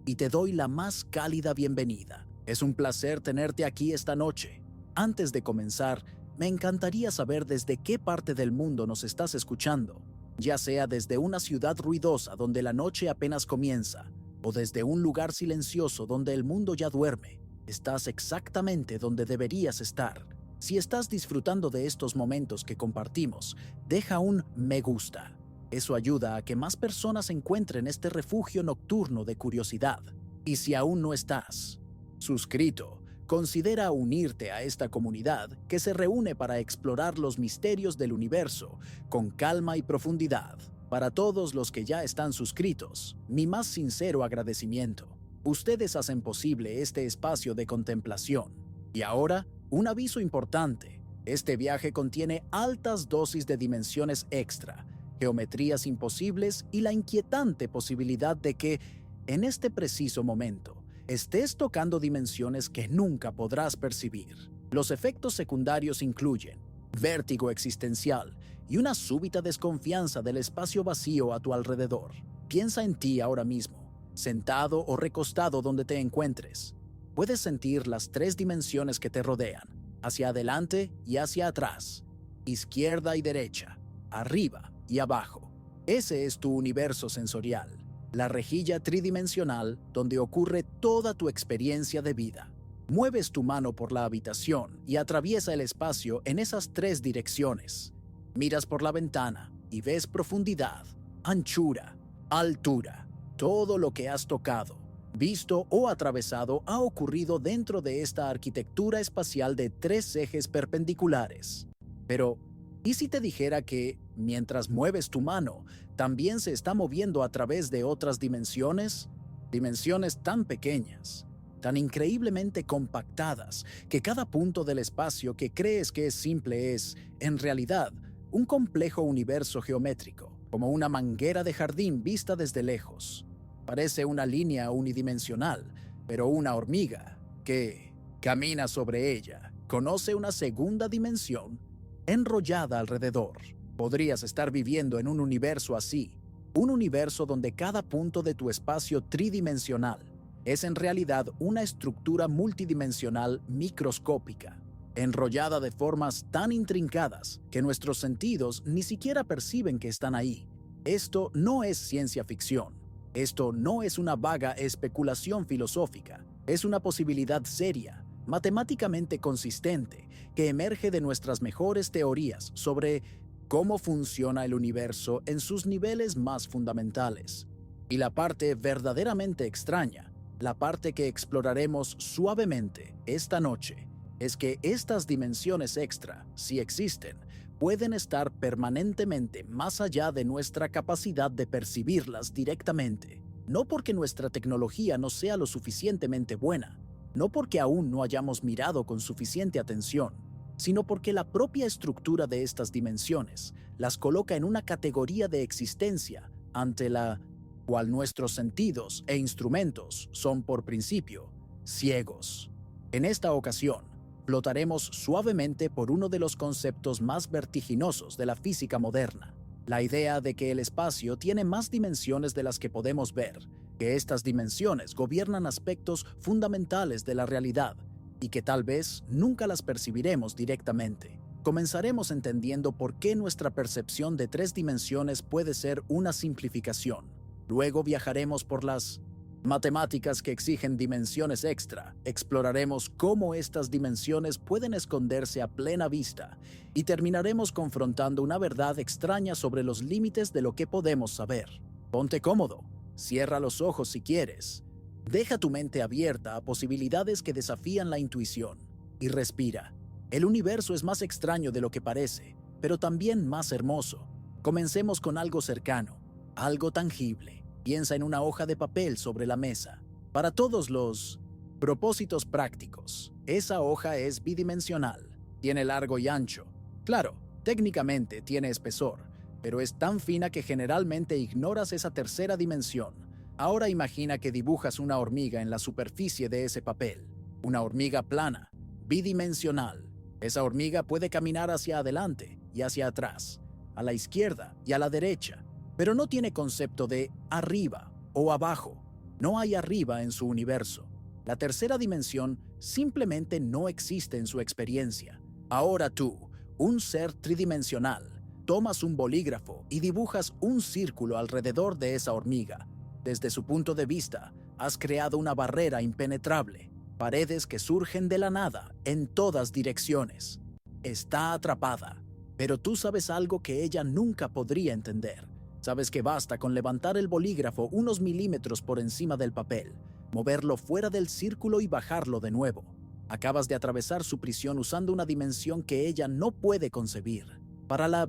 y te doy la más cálida bienvenida. Es un placer tenerte aquí esta noche. Antes de comenzar, me encantaría saber desde qué parte del mundo nos estás escuchando, ya sea desde una ciudad ruidosa donde la noche apenas comienza, o desde un lugar silencioso donde el mundo ya duerme. Estás exactamente donde deberías estar. Si estás disfrutando de estos momentos que compartimos, deja un me gusta. Eso ayuda a que más personas encuentren este refugio nocturno de curiosidad. Y si aún no estás suscrito, considera unirte a esta comunidad que se reúne para explorar los misterios del universo con calma y profundidad. Para todos los que ya están suscritos, mi más sincero agradecimiento. Ustedes hacen posible este espacio de contemplación. Y ahora, un aviso importante. Este viaje contiene altas dosis de dimensiones extra, geometrías imposibles y la inquietante posibilidad de que, en este preciso momento, estés tocando dimensiones que nunca podrás percibir. Los efectos secundarios incluyen vértigo existencial y una súbita desconfianza del espacio vacío a tu alrededor. Piensa en ti ahora mismo, sentado o recostado donde te encuentres. Puedes sentir las 3 dimensiones que te rodean, hacia adelante y hacia atrás, izquierda y derecha, arriba y abajo. Ese es tu universo sensorial, la rejilla tridimensional donde ocurre toda tu experiencia de vida. Mueves tu mano por la habitación y atraviesa el espacio en esas 3 direcciones. Miras por la ventana y ves profundidad, anchura, altura. Todo lo que has tocado, visto o atravesado ha ocurrido dentro de esta arquitectura espacial de 3 ejes perpendiculares. Pero, ¿y si te dijera que, mientras mueves tu mano, también se está moviendo a través de otras dimensiones? Dimensiones tan pequeñas, tan increíblemente compactadas, que cada punto del espacio que crees que es simple es, en realidad, un complejo universo geométrico, como una manguera de jardín vista desde lejos. Parece una línea unidimensional, pero una hormiga que camina sobre ella conoce una segunda dimensión enrollada alrededor. Podrías estar viviendo en un universo así, un universo donde cada punto de tu espacio tridimensional es en realidad una estructura multidimensional microscópica, enrollada de formas tan intrincadas que nuestros sentidos ni siquiera perciben que están ahí. Esto no es ciencia ficción. Esto no es una vaga especulación filosófica. Es una posibilidad seria, matemáticamente consistente, que emerge de nuestras mejores teorías sobre cómo funciona el universo en sus niveles más fundamentales. Y la parte verdaderamente extraña, la parte que exploraremos suavemente esta noche, es que estas dimensiones extra, si existen, pueden estar permanentemente más allá de nuestra capacidad de percibirlas directamente. No porque nuestra tecnología no sea lo suficientemente buena, no porque aún no hayamos mirado con suficiente atención, sino porque la propia estructura de estas dimensiones las coloca en una categoría de existencia ante la cual nuestros sentidos e instrumentos son por principio ciegos. En esta ocasión, flotaremos suavemente por uno de los conceptos más vertiginosos de la física moderna, la idea de que el espacio tiene más dimensiones de las que podemos ver, que estas dimensiones gobiernan aspectos fundamentales de la realidad y que tal vez nunca las percibiremos directamente. Comenzaremos entendiendo por qué nuestra percepción de 3 dimensiones puede ser una simplificación. Luego viajaremos por las matemáticas que exigen dimensiones extra, exploraremos cómo estas dimensiones pueden esconderse a plena vista y terminaremos confrontando una verdad extraña sobre los límites de lo que podemos saber. Ponte cómodo, cierra los ojos si quieres, deja tu mente abierta a posibilidades que desafían la intuición y respira. El universo es más extraño de lo que parece, pero también más hermoso. Comencemos con algo cercano, algo tangible. Piensa en una hoja de papel sobre la mesa. Para todos los propósitos prácticos, esa hoja es bidimensional. Tiene largo y ancho. Claro, técnicamente tiene espesor, pero es tan fina que generalmente ignoras esa tercera dimensión. Ahora imagina que dibujas una hormiga en la superficie de ese papel. Una hormiga plana, bidimensional. Esa hormiga puede caminar hacia adelante y hacia atrás, a la izquierda y a la derecha, pero no tiene concepto de arriba o abajo. No hay arriba en su universo. La tercera dimensión simplemente no existe en su experiencia. Ahora tú, un ser tridimensional, tomas un bolígrafo y dibujas un círculo alrededor de esa hormiga. Desde su punto de vista, has creado una barrera impenetrable, paredes que surgen de la nada en todas direcciones. Está atrapada, pero tú sabes algo que ella nunca podría entender. Sabes que basta con levantar el bolígrafo unos milímetros por encima del papel, moverlo fuera del círculo y bajarlo de nuevo. Acabas de atravesar su prisión usando una dimensión que ella no puede concebir. Para la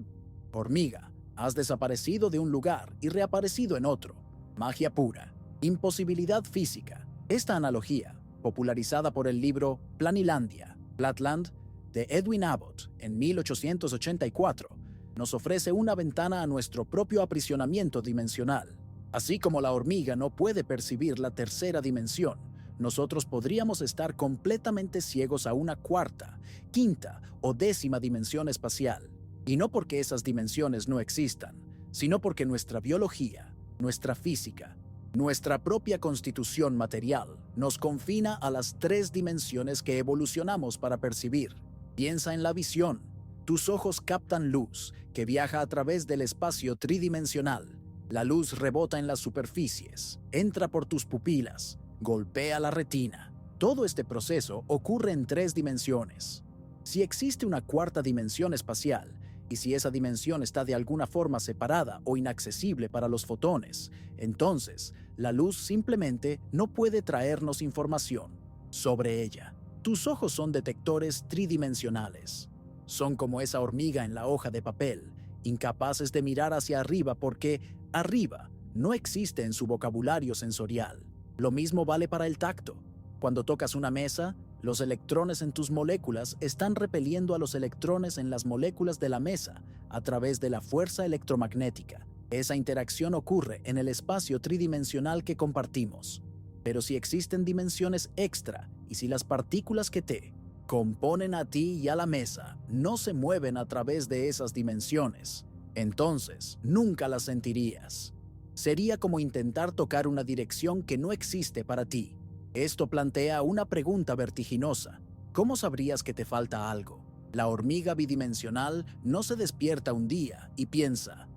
hormiga, has desaparecido de un lugar y reaparecido en otro. Magia pura, imposibilidad física. Esta analogía, popularizada por el libro Planilandia, Flatland, de Edwin Abbott en 1884, nos ofrece una ventana a nuestro propio aprisionamiento dimensional. Así como la hormiga no puede percibir la tercera dimensión, nosotros podríamos estar completamente ciegos a una cuarta, quinta o décima dimensión espacial. Y no porque esas dimensiones no existan, sino porque nuestra biología, nuestra física, nuestra propia constitución material nos confina a las tres dimensiones que evolucionamos para percibir. Piensa en la visión. Tus ojos captan luz que viaja a través del espacio tridimensional. La luz rebota en las superficies, entra por tus pupilas, golpea la retina. Todo este proceso ocurre en tres dimensiones. Si existe una cuarta dimensión espacial, y si esa dimensión está de alguna forma separada o inaccesible para los fotones, entonces la luz simplemente no puede traernos información sobre ella. Tus ojos son detectores tridimensionales. Son como esa hormiga en la hoja de papel, incapaces de mirar hacia arriba porque arriba no existe en su vocabulario sensorial. Lo mismo vale para el tacto. Cuando tocas una mesa, los electrones en tus moléculas están repeliendo a los electrones en las moléculas de la mesa a través de la fuerza electromagnética. Esa interacción ocurre en el espacio tridimensional que compartimos. Pero si existen dimensiones extra y si las partículas que te componen a ti y a la mesa no se mueven a través de esas dimensiones, entonces nunca las sentirías. Sería como intentar tocar una dirección que no existe para ti. Esto plantea una pregunta vertiginosa. ¿Cómo sabrías que te falta algo? La hormiga bidimensional no se despierta un día y piensa,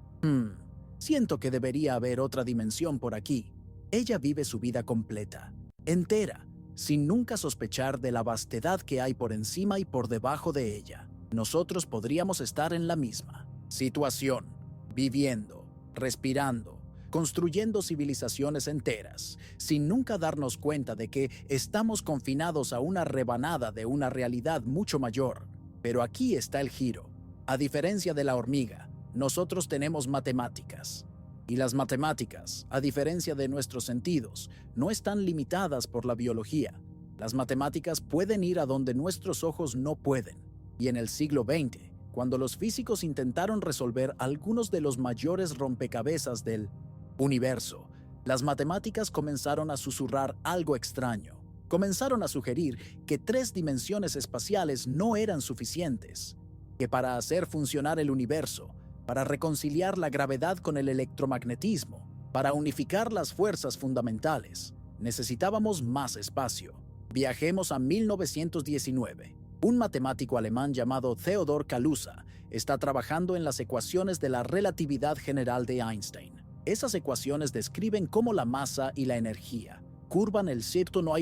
siento que debería haber otra dimensión por aquí. Ella vive su vida completa, entera, sin nunca sospechar de la vastedad que hay por encima y por debajo de ella. Nosotros podríamos estar en la misma situación, viviendo, respirando, construyendo civilizaciones enteras, sin nunca darnos cuenta de que estamos confinados a una rebanada de una realidad mucho mayor. Pero aquí está el giro. A diferencia de la hormiga, nosotros tenemos matemáticas. Y las matemáticas, a diferencia de nuestros sentidos, no están limitadas por la biología. Las matemáticas pueden ir a donde nuestros ojos no pueden. Y en el siglo XX, cuando los físicos intentaron resolver algunos de los mayores rompecabezas del universo, las matemáticas comenzaron a susurrar algo extraño. Comenzaron a sugerir que tres dimensiones espaciales no eran suficientes, que para hacer funcionar el universo, para reconciliar la gravedad con el electromagnetismo, para unificar las fuerzas fundamentales, necesitábamos más espacio. Viajemos a 1919. Un matemático alemán llamado Theodor Kaluza está trabajando en las ecuaciones de la relatividad general de Einstein. Esas ecuaciones describen cómo la masa y la energía curvan el círculo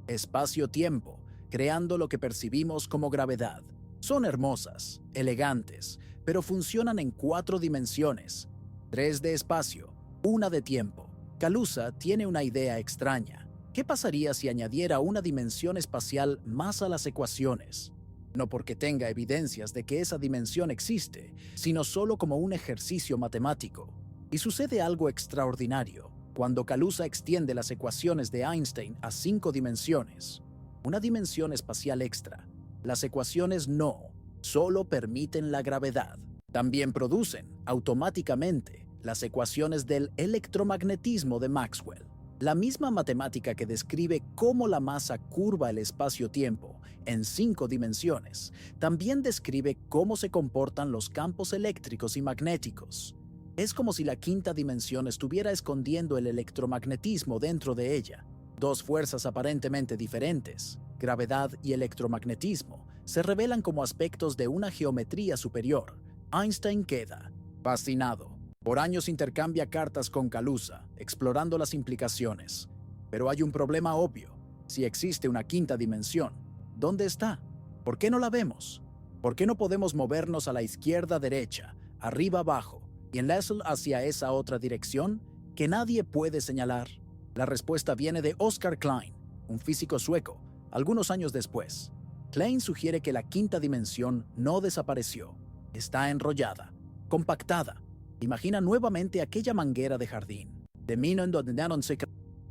espacio-tiempo, creando lo que percibimos como gravedad. Son hermosas, elegantes, pero funcionan en 4 dimensiones, 3 de espacio, 1 de tiempo. Kaluza tiene una idea extraña. ¿Qué pasaría si añadiera una dimensión espacial más a las ecuaciones? No porque tenga evidencias de que esa dimensión existe, sino solo como un ejercicio matemático. Y sucede algo extraordinario cuando Kaluza extiende las ecuaciones de Einstein a 5 dimensiones, una dimensión espacial extra. Las ecuaciones no solo permiten la gravedad, también producen automáticamente las ecuaciones del electromagnetismo de Maxwell. La misma matemática que describe cómo la masa curva el espacio-tiempo en 5 dimensiones, también describe cómo se comportan los campos eléctricos y magnéticos. Es como si la quinta dimensión estuviera escondiendo el electromagnetismo dentro de ella. Dos fuerzas aparentemente diferentes, gravedad y electromagnetismo, se revelan como aspectos de una geometría superior. Einstein queda fascinado. Por años intercambia cartas con Kaluza, explorando las implicaciones. Pero hay un problema obvio. Si existe una quinta dimensión, ¿dónde está? ¿Por qué no la vemos? ¿Por qué no podemos movernos a la izquierda, derecha, arriba, abajo y enlace hacia esa otra dirección que nadie puede señalar? La respuesta viene de Oscar Klein, un físico sueco, algunos años después. Klein sugiere que la quinta dimensión no desapareció. Está enrollada, compactada. Imagina nuevamente aquella manguera de jardín. De mino en donde no se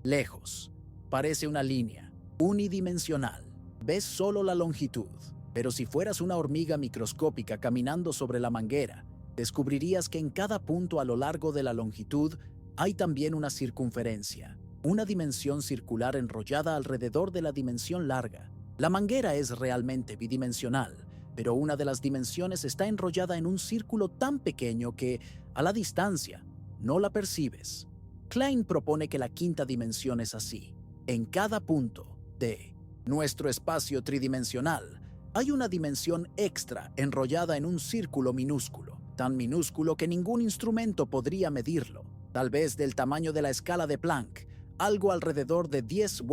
lejos. Parece una línea, unidimensional. Ves solo la longitud. Pero si fueras una hormiga microscópica caminando sobre la manguera, descubrirías que en cada punto a lo largo de la longitud hay también una circunferencia, una dimensión circular enrollada alrededor de la dimensión larga. La manguera es realmente bidimensional, pero una de las dimensiones está enrollada en un círculo tan pequeño que, a la distancia, no la percibes. Klein propone que la quinta dimensión es así. En cada punto de nuestro espacio tridimensional hay una dimensión extra enrollada en un círculo minúsculo, tan minúsculo que ningún instrumento podría medirlo, tal vez del tamaño de la escala de Planck, algo alrededor de 10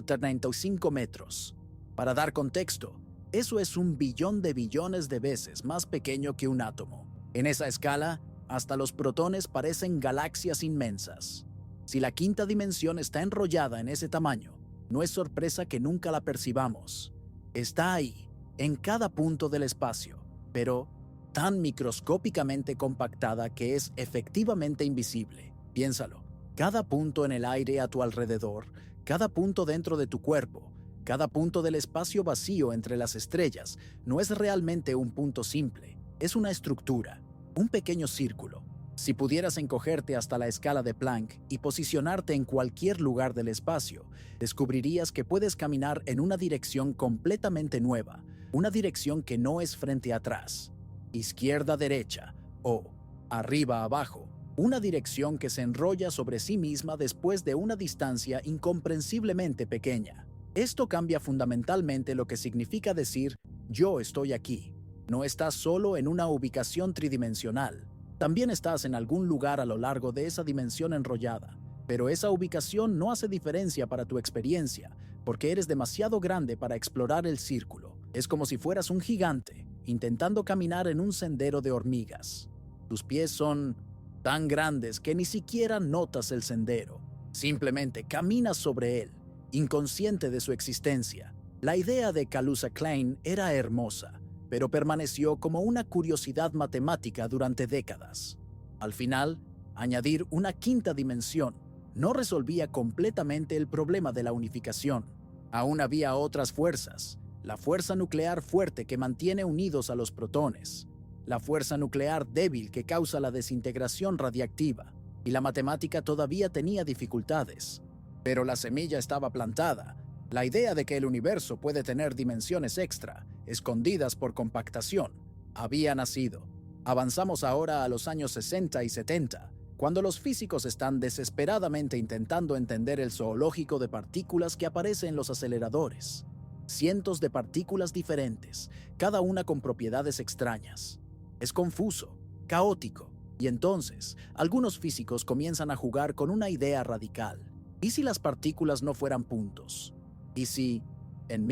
35 metros. Para dar contexto, eso es 1 billón de billones de veces más pequeño que un átomo. En esa escala, hasta los protones parecen galaxias inmensas. Si la quinta dimensión está enrollada en ese tamaño, no es sorpresa que nunca la percibamos. Está ahí, en cada punto del espacio, pero tan microscópicamente compactada que es efectivamente invisible. Piénsalo, cada punto en el aire a tu alrededor, cada punto dentro de tu cuerpo, cada punto del espacio vacío entre las estrellas, no es realmente un punto simple, es una estructura, un pequeño círculo. Si pudieras encogerte hasta la escala de Planck y posicionarte en cualquier lugar del espacio, descubrirías que puedes caminar en una dirección completamente nueva, una dirección que no es frente-atrás, izquierda-derecha o arriba-abajo, una dirección que se enrolla sobre sí misma después de una distancia incomprensiblemente pequeña. Esto cambia fundamentalmente lo que significa decir «yo estoy aquí». No estás solo en una ubicación tridimensional. También estás en algún lugar a lo largo de esa dimensión enrollada, pero esa ubicación no hace diferencia para tu experiencia, porque eres demasiado grande para explorar el círculo. Es como si fueras un gigante, intentando caminar en un sendero de hormigas. Tus pies son tan grandes que ni siquiera notas el sendero. Simplemente caminas sobre él, inconsciente de su existencia. La idea de Kaluza-Klein era hermosa, pero permaneció como una curiosidad matemática durante décadas. Al final, añadir una quinta dimensión no resolvía completamente el problema de la unificación. Aún había otras fuerzas, la fuerza nuclear fuerte que mantiene unidos a los protones, la fuerza nuclear débil que causa la desintegración radiactiva, y la matemática todavía tenía dificultades. Pero la semilla estaba plantada. La idea de que el universo puede tener dimensiones extra, escondidas por compactación, había nacido. Avanzamos ahora a los años 60 y 70, cuando los físicos están desesperadamente intentando entender el zoológico de partículas que aparece en los aceleradores. Cientos de partículas diferentes, cada una con propiedades extrañas. Es confuso, caótico, y entonces algunos físicos comienzan a jugar con una idea radical. ¿Y si las partículas no fueran puntos? ¿Y si, en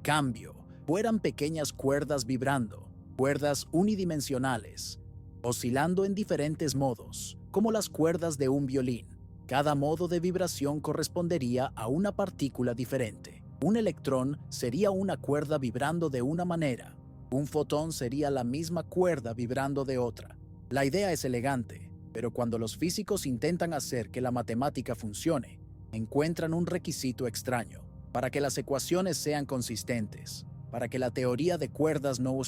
cambio, fueran pequeñas cuerdas vibrando, cuerdas unidimensionales, oscilando en diferentes modos, como las cuerdas de un violín? Cada modo de vibración correspondería a una partícula diferente. Un electrón sería una cuerda vibrando de una manera. Un fotón sería la misma cuerda vibrando de otra. La idea es elegante, pero cuando los físicos intentan hacer que la matemática funcione, encuentran un requisito extraño. Para que las ecuaciones sean consistentes, para que la teoría de cuerdas no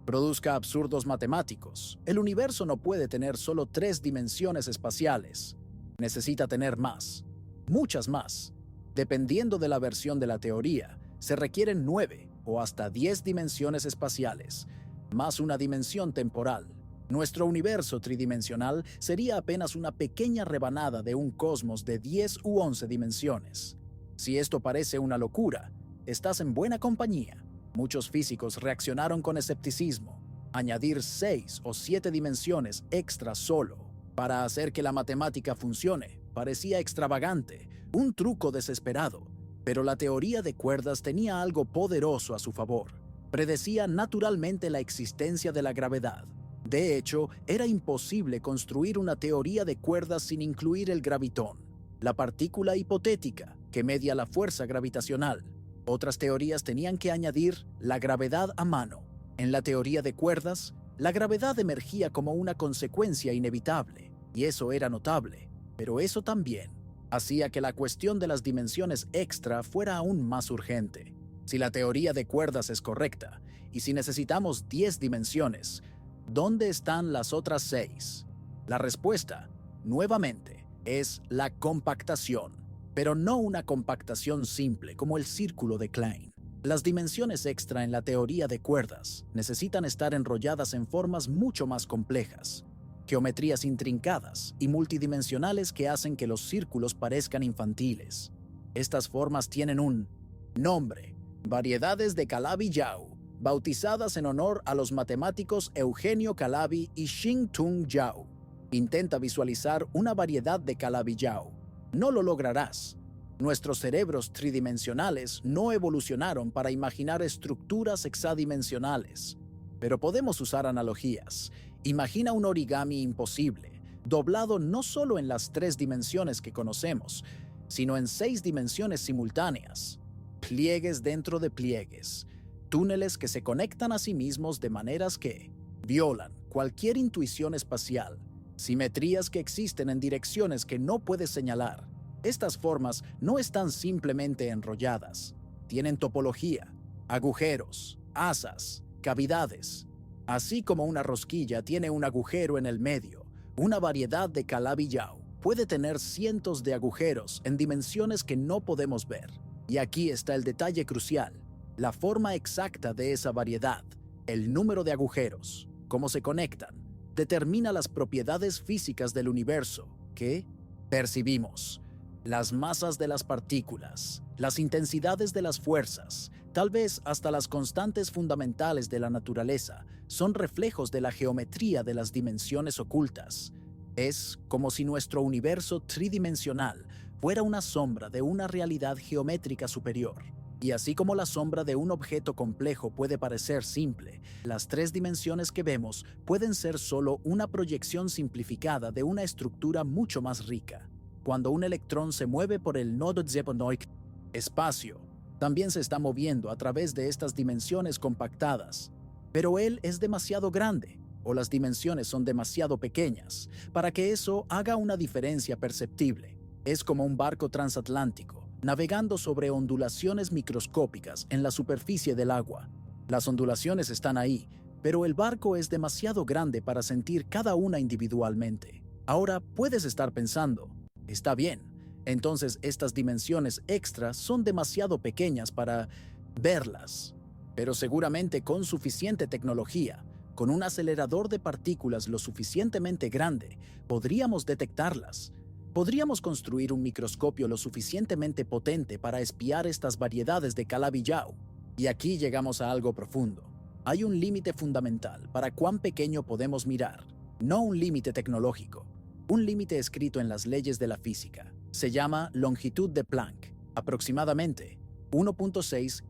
produzca absurdos matemáticos, el universo no puede tener solo 3 dimensiones espaciales. Necesita tener más, muchas más. Dependiendo de la versión de la teoría, se requieren 9 o hasta 10 dimensiones espaciales, más una dimensión temporal, Nuestro universo tridimensional sería apenas una pequeña rebanada de un cosmos de 10 u 11 dimensiones. Si esto parece una locura, estás en buena compañía. Muchos físicos reaccionaron con escepticismo. Añadir 6 o 7 dimensiones extra solo para hacer que la matemática funcione parecía extravagante, un truco desesperado. Pero la teoría de cuerdas tenía algo poderoso a su favor. Predecía naturalmente la existencia de la gravedad. De hecho, era imposible construir una teoría de cuerdas sin incluir el gravitón, la partícula hipotética que media la fuerza gravitacional. Otras teorías tenían que añadir la gravedad a mano. En la teoría de cuerdas, la gravedad emergía como una consecuencia inevitable, y eso era notable, pero eso también hacía que la cuestión de las dimensiones extra fuera aún más urgente. Si la teoría de cuerdas es correcta, y si necesitamos 10 dimensiones, ¿dónde están las otras 6? La respuesta, nuevamente, es la compactación, pero no una compactación simple como el círculo de Klein. Las dimensiones extra en la teoría de cuerdas necesitan estar enrolladas en formas mucho más complejas, geometrías intrincadas y multidimensionales que hacen que los círculos parezcan infantiles. Estas formas tienen un nombre: variedades de Calabi-Yau, bautizadas en honor a los matemáticos Eugenio Calabi y Xing-Tung Yau. Intenta visualizar una variedad de Calabi-Yau. No lo lograrás. Nuestros cerebros tridimensionales no evolucionaron para imaginar estructuras hexadimensionales. Pero podemos usar analogías. Imagina un origami imposible, doblado no solo en las 3 dimensiones que conocemos, sino en 6 dimensiones simultáneas. Pliegues dentro de pliegues. Túneles que se conectan a sí mismos de maneras que violan cualquier intuición espacial, simetrías que existen en direcciones que no puedes señalar. Estas formas no están simplemente enrolladas, tienen topología, agujeros, asas, cavidades. Así como una rosquilla tiene un agujero en el medio, una variedad de Calabi-Yau puede tener cientos de agujeros en dimensiones que no podemos ver. Y aquí está el detalle crucial: la forma exacta de esa variedad, el número de agujeros, cómo se conectan, determina las propiedades físicas del universo que percibimos. Las masas de las partículas, las intensidades de las fuerzas, tal vez hasta las constantes fundamentales de la naturaleza, son reflejos de la geometría de las dimensiones ocultas. Es como si nuestro universo tridimensional fuera una sombra de una realidad geométrica superior. Y así como la sombra de un objeto complejo puede parecer simple, las 3 dimensiones que vemos pueden ser solo una proyección simplificada de una estructura mucho más rica. Cuando un electrón se mueve por el nodo Zeponoic espacio, también se está moviendo a través de estas dimensiones compactadas. Pero él es demasiado grande, o las dimensiones son demasiado pequeñas, para que eso haga una diferencia perceptible. Es como un barco transatlántico, navegando sobre ondulaciones microscópicas en la superficie del agua. Las ondulaciones están ahí, pero el barco es demasiado grande para sentir cada una individualmente. Ahora puedes estar pensando, está bien, entonces estas dimensiones extras son demasiado pequeñas para verlas. Pero seguramente con suficiente tecnología, con un acelerador de partículas lo suficientemente grande, podríamos detectarlas. Podríamos construir un microscopio lo suficientemente potente para espiar estas variedades de Calabi-Yau. Y aquí llegamos a algo profundo. Hay un límite fundamental para cuán pequeño podemos mirar, no un límite tecnológico, un límite escrito en las leyes de la física. Se llama longitud de Planck, aproximadamente 1.6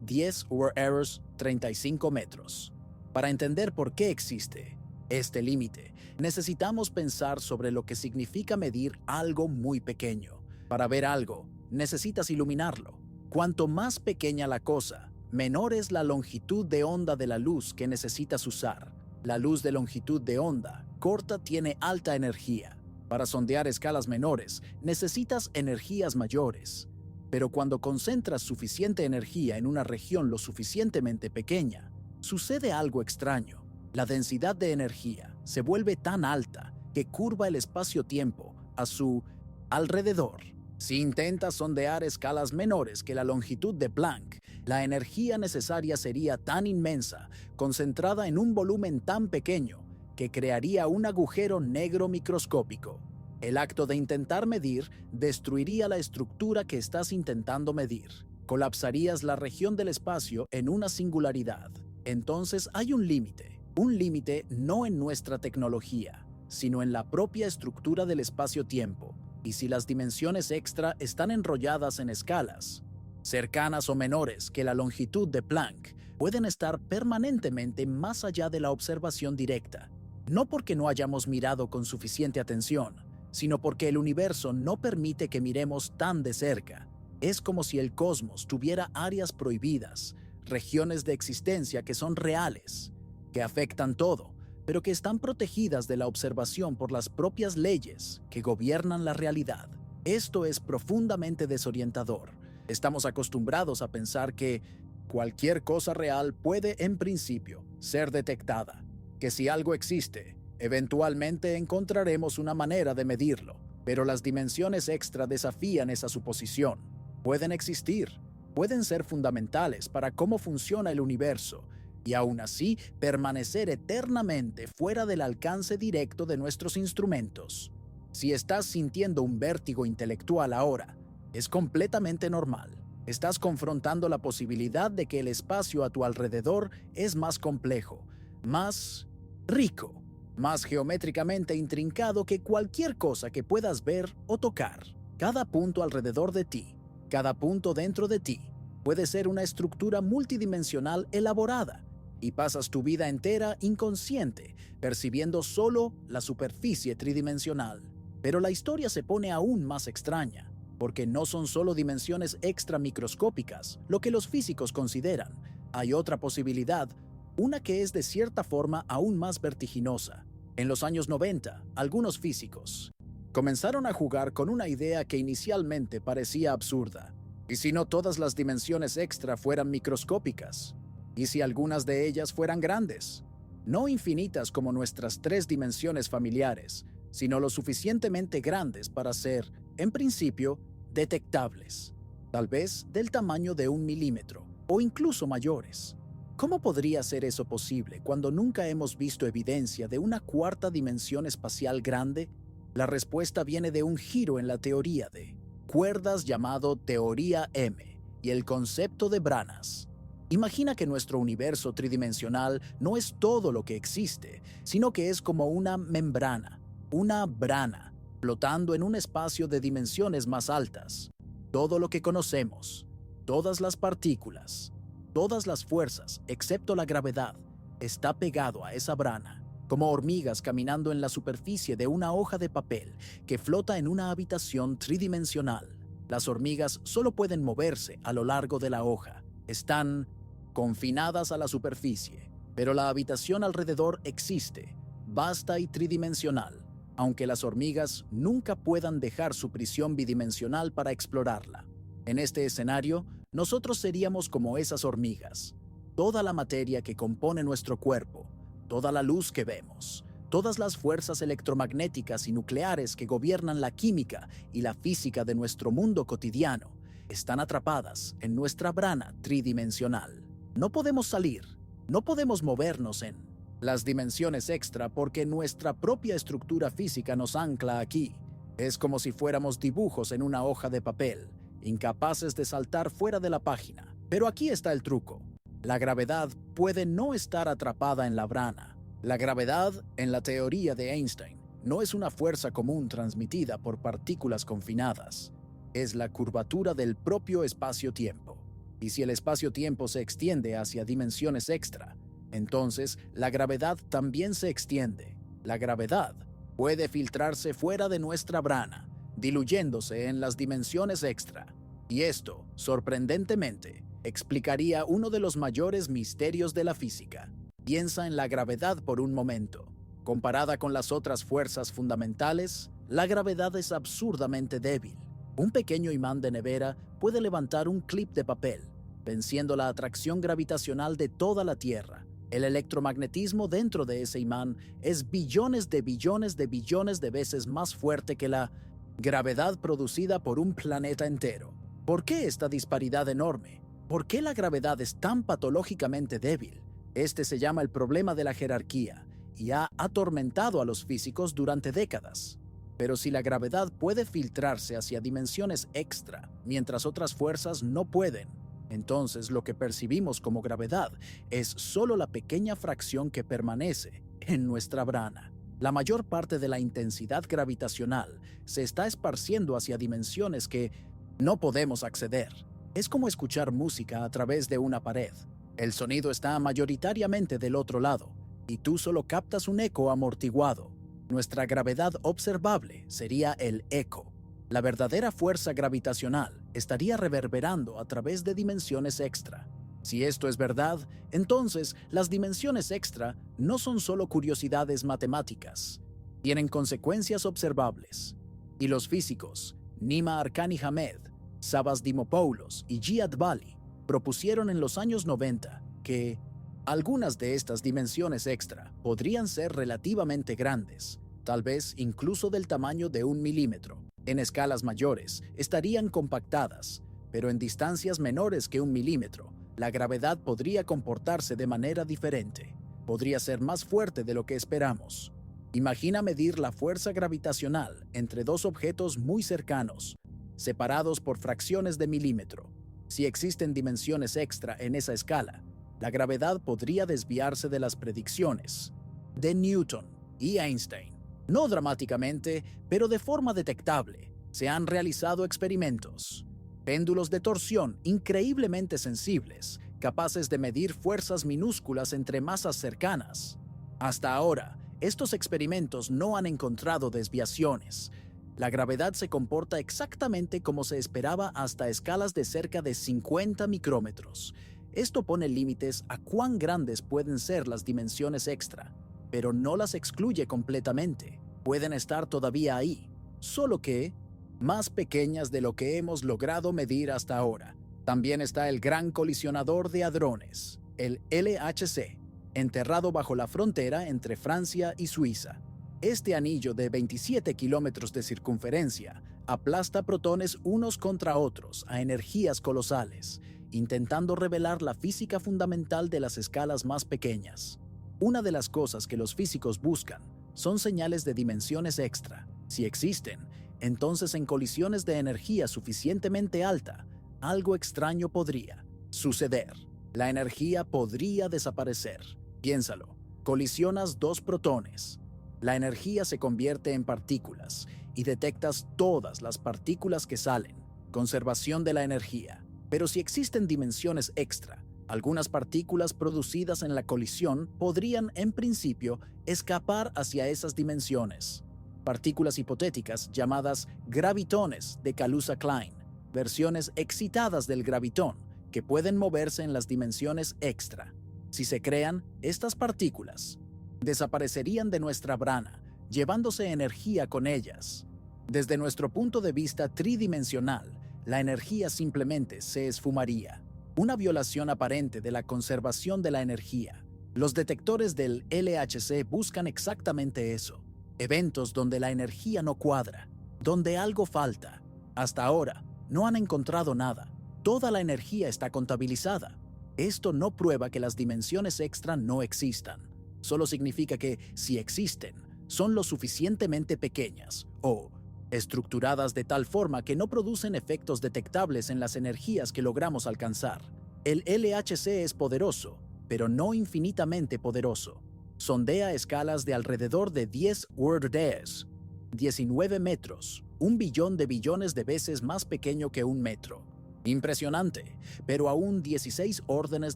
10 over errors 35 metros. Para entender por qué existe este límite, necesitamos pensar sobre lo que significa medir algo muy pequeño. Para ver algo, necesitas iluminarlo. Cuanto más pequeña la cosa, menor es la longitud de onda de la luz que necesitas usar. La luz de longitud de onda corta tiene alta energía. Para sondear escalas menores, necesitas energías mayores. Pero cuando concentras suficiente energía en una región lo suficientemente pequeña, sucede algo extraño. La densidad de energía se vuelve tan alta que curva el espacio-tiempo a su alrededor. Si intentas sondear escalas menores que la longitud de Planck, la energía necesaria sería tan inmensa, concentrada en un volumen tan pequeño, que crearía un agujero negro microscópico. El acto de intentar medir destruiría la estructura que estás intentando medir. Colapsarías la región del espacio en una singularidad. Entonces hay un límite no en nuestra tecnología, sino en la propia estructura del espacio-tiempo. Y si las dimensiones extra están enrolladas en escalas, cercanas o menores que la longitud de Planck, pueden estar permanentemente más allá de la observación directa. No porque no hayamos mirado con suficiente atención, sino porque el universo no permite que miremos tan de cerca. Es como si el cosmos tuviera áreas prohibidas, regiones de existencia que son reales, que afectan todo, pero que están protegidas de la observación por las propias leyes que gobiernan la realidad. Esto es profundamente desorientador. Estamos acostumbrados a pensar que cualquier cosa real puede, en principio, ser detectada, que si algo existe, eventualmente encontraremos una manera de medirlo, pero las dimensiones extra desafían esa suposición. Pueden existir, pueden ser fundamentales para cómo funciona el universo, y aún así permanecer eternamente fuera del alcance directo de nuestros instrumentos. Si estás sintiendo un vértigo intelectual ahora, es completamente normal. Estás confrontando la posibilidad de que el espacio a tu alrededor es más complejo, más rico, más geométricamente intrincado que cualquier cosa que puedas ver o tocar. Cada punto alrededor de ti, cada punto dentro de ti, puede ser una estructura multidimensional elaborada, y pasas tu vida entera inconsciente, percibiendo solo la superficie tridimensional. Pero la historia se pone aún más extraña, porque no son solo dimensiones extra microscópicas lo que los físicos consideran. Hay otra posibilidad, una que es de cierta forma aún más vertiginosa. En los años 90, algunos físicos comenzaron a jugar con una idea que inicialmente parecía absurda. ¿Y si no todas las dimensiones extra fueran microscópicas? ¿Y si algunas de ellas fueran grandes? No infinitas como nuestras 3 dimensiones familiares, sino lo suficientemente grandes para ser, en principio, detectables. Tal vez del tamaño de 1 milímetro, o incluso mayores. ¿Cómo podría ser eso posible cuando nunca hemos visto evidencia de una 4ª dimensión espacial grande? La respuesta viene de un giro en la teoría de cuerdas llamado Teoría M y el concepto de branas. Imagina que nuestro universo tridimensional no es todo lo que existe, sino que es como una membrana, una brana, flotando en un espacio de dimensiones más altas. Todo lo que conocemos, todas las partículas, todas las fuerzas, excepto la gravedad, está pegado a esa brana, como hormigas caminando en la superficie de una hoja de papel que flota en una habitación tridimensional. Las hormigas solo pueden moverse a lo largo de la hoja. Están confinadas a la superficie, pero la habitación alrededor existe, vasta y tridimensional, aunque las hormigas nunca puedan dejar su prisión bidimensional para explorarla. En este escenario, nosotros seríamos como esas hormigas. Toda la materia que compone nuestro cuerpo, toda la luz que vemos, todas las fuerzas electromagnéticas y nucleares que gobiernan la química y la física de nuestro mundo cotidiano, están atrapadas en nuestra brana tridimensional. No podemos salir, no podemos movernos en las dimensiones extra porque nuestra propia estructura física nos ancla aquí. Es como si fuéramos dibujos en una hoja de papel, incapaces de saltar fuera de la página. Pero aquí está el truco. La gravedad puede no estar atrapada en la brana. La gravedad, en la teoría de Einstein, no es una fuerza común transmitida por partículas confinadas. Es la curvatura del propio espacio-tiempo. Y si el espacio-tiempo se extiende hacia dimensiones extra, entonces la gravedad también se extiende. La gravedad puede filtrarse fuera de nuestra brana, diluyéndose en las dimensiones extra. Y esto, sorprendentemente, explicaría uno de los mayores misterios de la física. Piensa en la gravedad por un momento. Comparada con las otras fuerzas fundamentales, la gravedad es absurdamente débil. Un pequeño imán de nevera puede levantar un clip de papel, venciendo la atracción gravitacional de toda la Tierra. El electromagnetismo dentro de ese imán es billones de billones de billones de veces más fuerte que la gravedad producida por un planeta entero. ¿Por qué esta disparidad enorme? ¿Por qué la gravedad es tan patológicamente débil? Este se llama el problema de la jerarquía, y ha atormentado a los físicos durante décadas. Pero si la gravedad puede filtrarse hacia dimensiones extra, mientras otras fuerzas no pueden, entonces lo que percibimos como gravedad es solo la pequeña fracción que permanece en nuestra brana. La mayor parte de la intensidad gravitacional se está esparciendo hacia dimensiones que no podemos acceder. Es como escuchar música a través de una pared. El sonido está mayoritariamente del otro lado, y tú solo captas un eco amortiguado. Nuestra gravedad observable sería el eco. La verdadera fuerza gravitacional estaría reverberando a través de dimensiones extra. Si esto es verdad, entonces las dimensiones extra no son solo curiosidades matemáticas. Tienen consecuencias observables. Y los físicos, Nima Arkani-Hamed, Savas Dimopoulos y Jihad Bali, propusieron en los años 90 que algunas de estas dimensiones extra podrían ser relativamente grandes, tal vez incluso del tamaño de 1 milímetro. En escalas mayores estarían compactadas, pero en distancias menores que 1 milímetro, la gravedad podría comportarse de manera diferente. Podría ser más fuerte de lo que esperamos. Imagina medir la fuerza gravitacional entre dos objetos muy cercanos, separados por fracciones de milímetro. Si existen dimensiones extra en esa escala, la gravedad podría desviarse de las predicciones de Newton y Einstein. No dramáticamente, pero de forma detectable. Se han realizado experimentos. Péndulos de torsión increíblemente sensibles, capaces de medir fuerzas minúsculas entre masas cercanas. Hasta ahora, estos experimentos no han encontrado desviaciones. La gravedad se comporta exactamente como se esperaba hasta escalas de cerca de 50 micrómetros. Esto pone límites a cuán grandes pueden ser las dimensiones extra, pero no las excluye completamente. Pueden estar todavía ahí, solo que más pequeñas de lo que hemos logrado medir hasta ahora. También está el Gran Colisionador de Hadrones, el LHC, enterrado bajo la frontera entre Francia y Suiza. Este anillo de 27 kilómetros de circunferencia aplasta protones unos contra otros a energías colosales, intentando revelar la física fundamental de las escalas más pequeñas. Una de las cosas que los físicos buscan son señales de dimensiones extra. Si existen, entonces en colisiones de energía suficientemente alta, algo extraño podría suceder. La energía podría desaparecer. Piénsalo, colisionas dos protones. La energía se convierte en partículas y detectas todas las partículas que salen. Conservación de la energía. Pero si existen dimensiones extra, algunas partículas producidas en la colisión podrían, en principio, escapar hacia esas dimensiones. Partículas hipotéticas llamadas gravitones de Kaluza-Klein, versiones excitadas del gravitón que pueden moverse en las dimensiones extra. Si se crean, estas partículas desaparecerían de nuestra brana, llevándose energía con ellas. Desde nuestro punto de vista tridimensional, la energía simplemente se esfumaría. Una violación aparente de la conservación de la energía. Los detectores del LHC buscan exactamente eso. Eventos donde la energía no cuadra, donde algo falta. Hasta ahora, no han encontrado nada. Toda la energía está contabilizada. Esto no prueba que las dimensiones extra no existan. Solo significa que, si existen, son lo suficientemente pequeñas o estructuradas de tal forma que no producen efectos detectables en las energías que logramos alcanzar. El LHC es poderoso, pero no infinitamente poderoso. Sondea escalas de alrededor de 10 World-Days, 19 metros, 1 billón de billones de veces más pequeño que 1 metro. Impresionante, pero aún 16 órdenes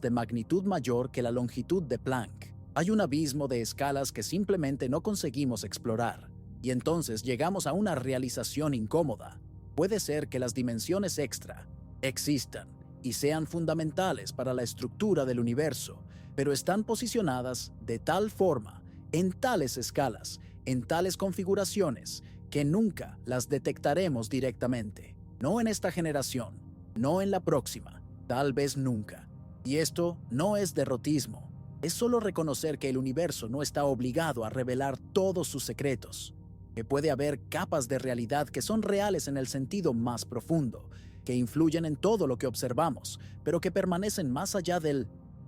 de magnitud mayor que la longitud de Planck. Hay un abismo de escalas que simplemente no conseguimos explorar. Y entonces llegamos a una realización incómoda. Puede ser que las dimensiones extra existan y sean fundamentales para la estructura del universo, pero están posicionadas de tal forma, en tales escalas, en tales configuraciones, que nunca las detectaremos directamente. No en esta generación, no en la próxima, tal vez nunca. Y esto no es derrotismo, es solo reconocer que el universo no está obligado a revelar todos sus secretos, que puede haber capas de realidad que son reales en el sentido más profundo, que influyen en todo lo que observamos, pero que permanecen más allá del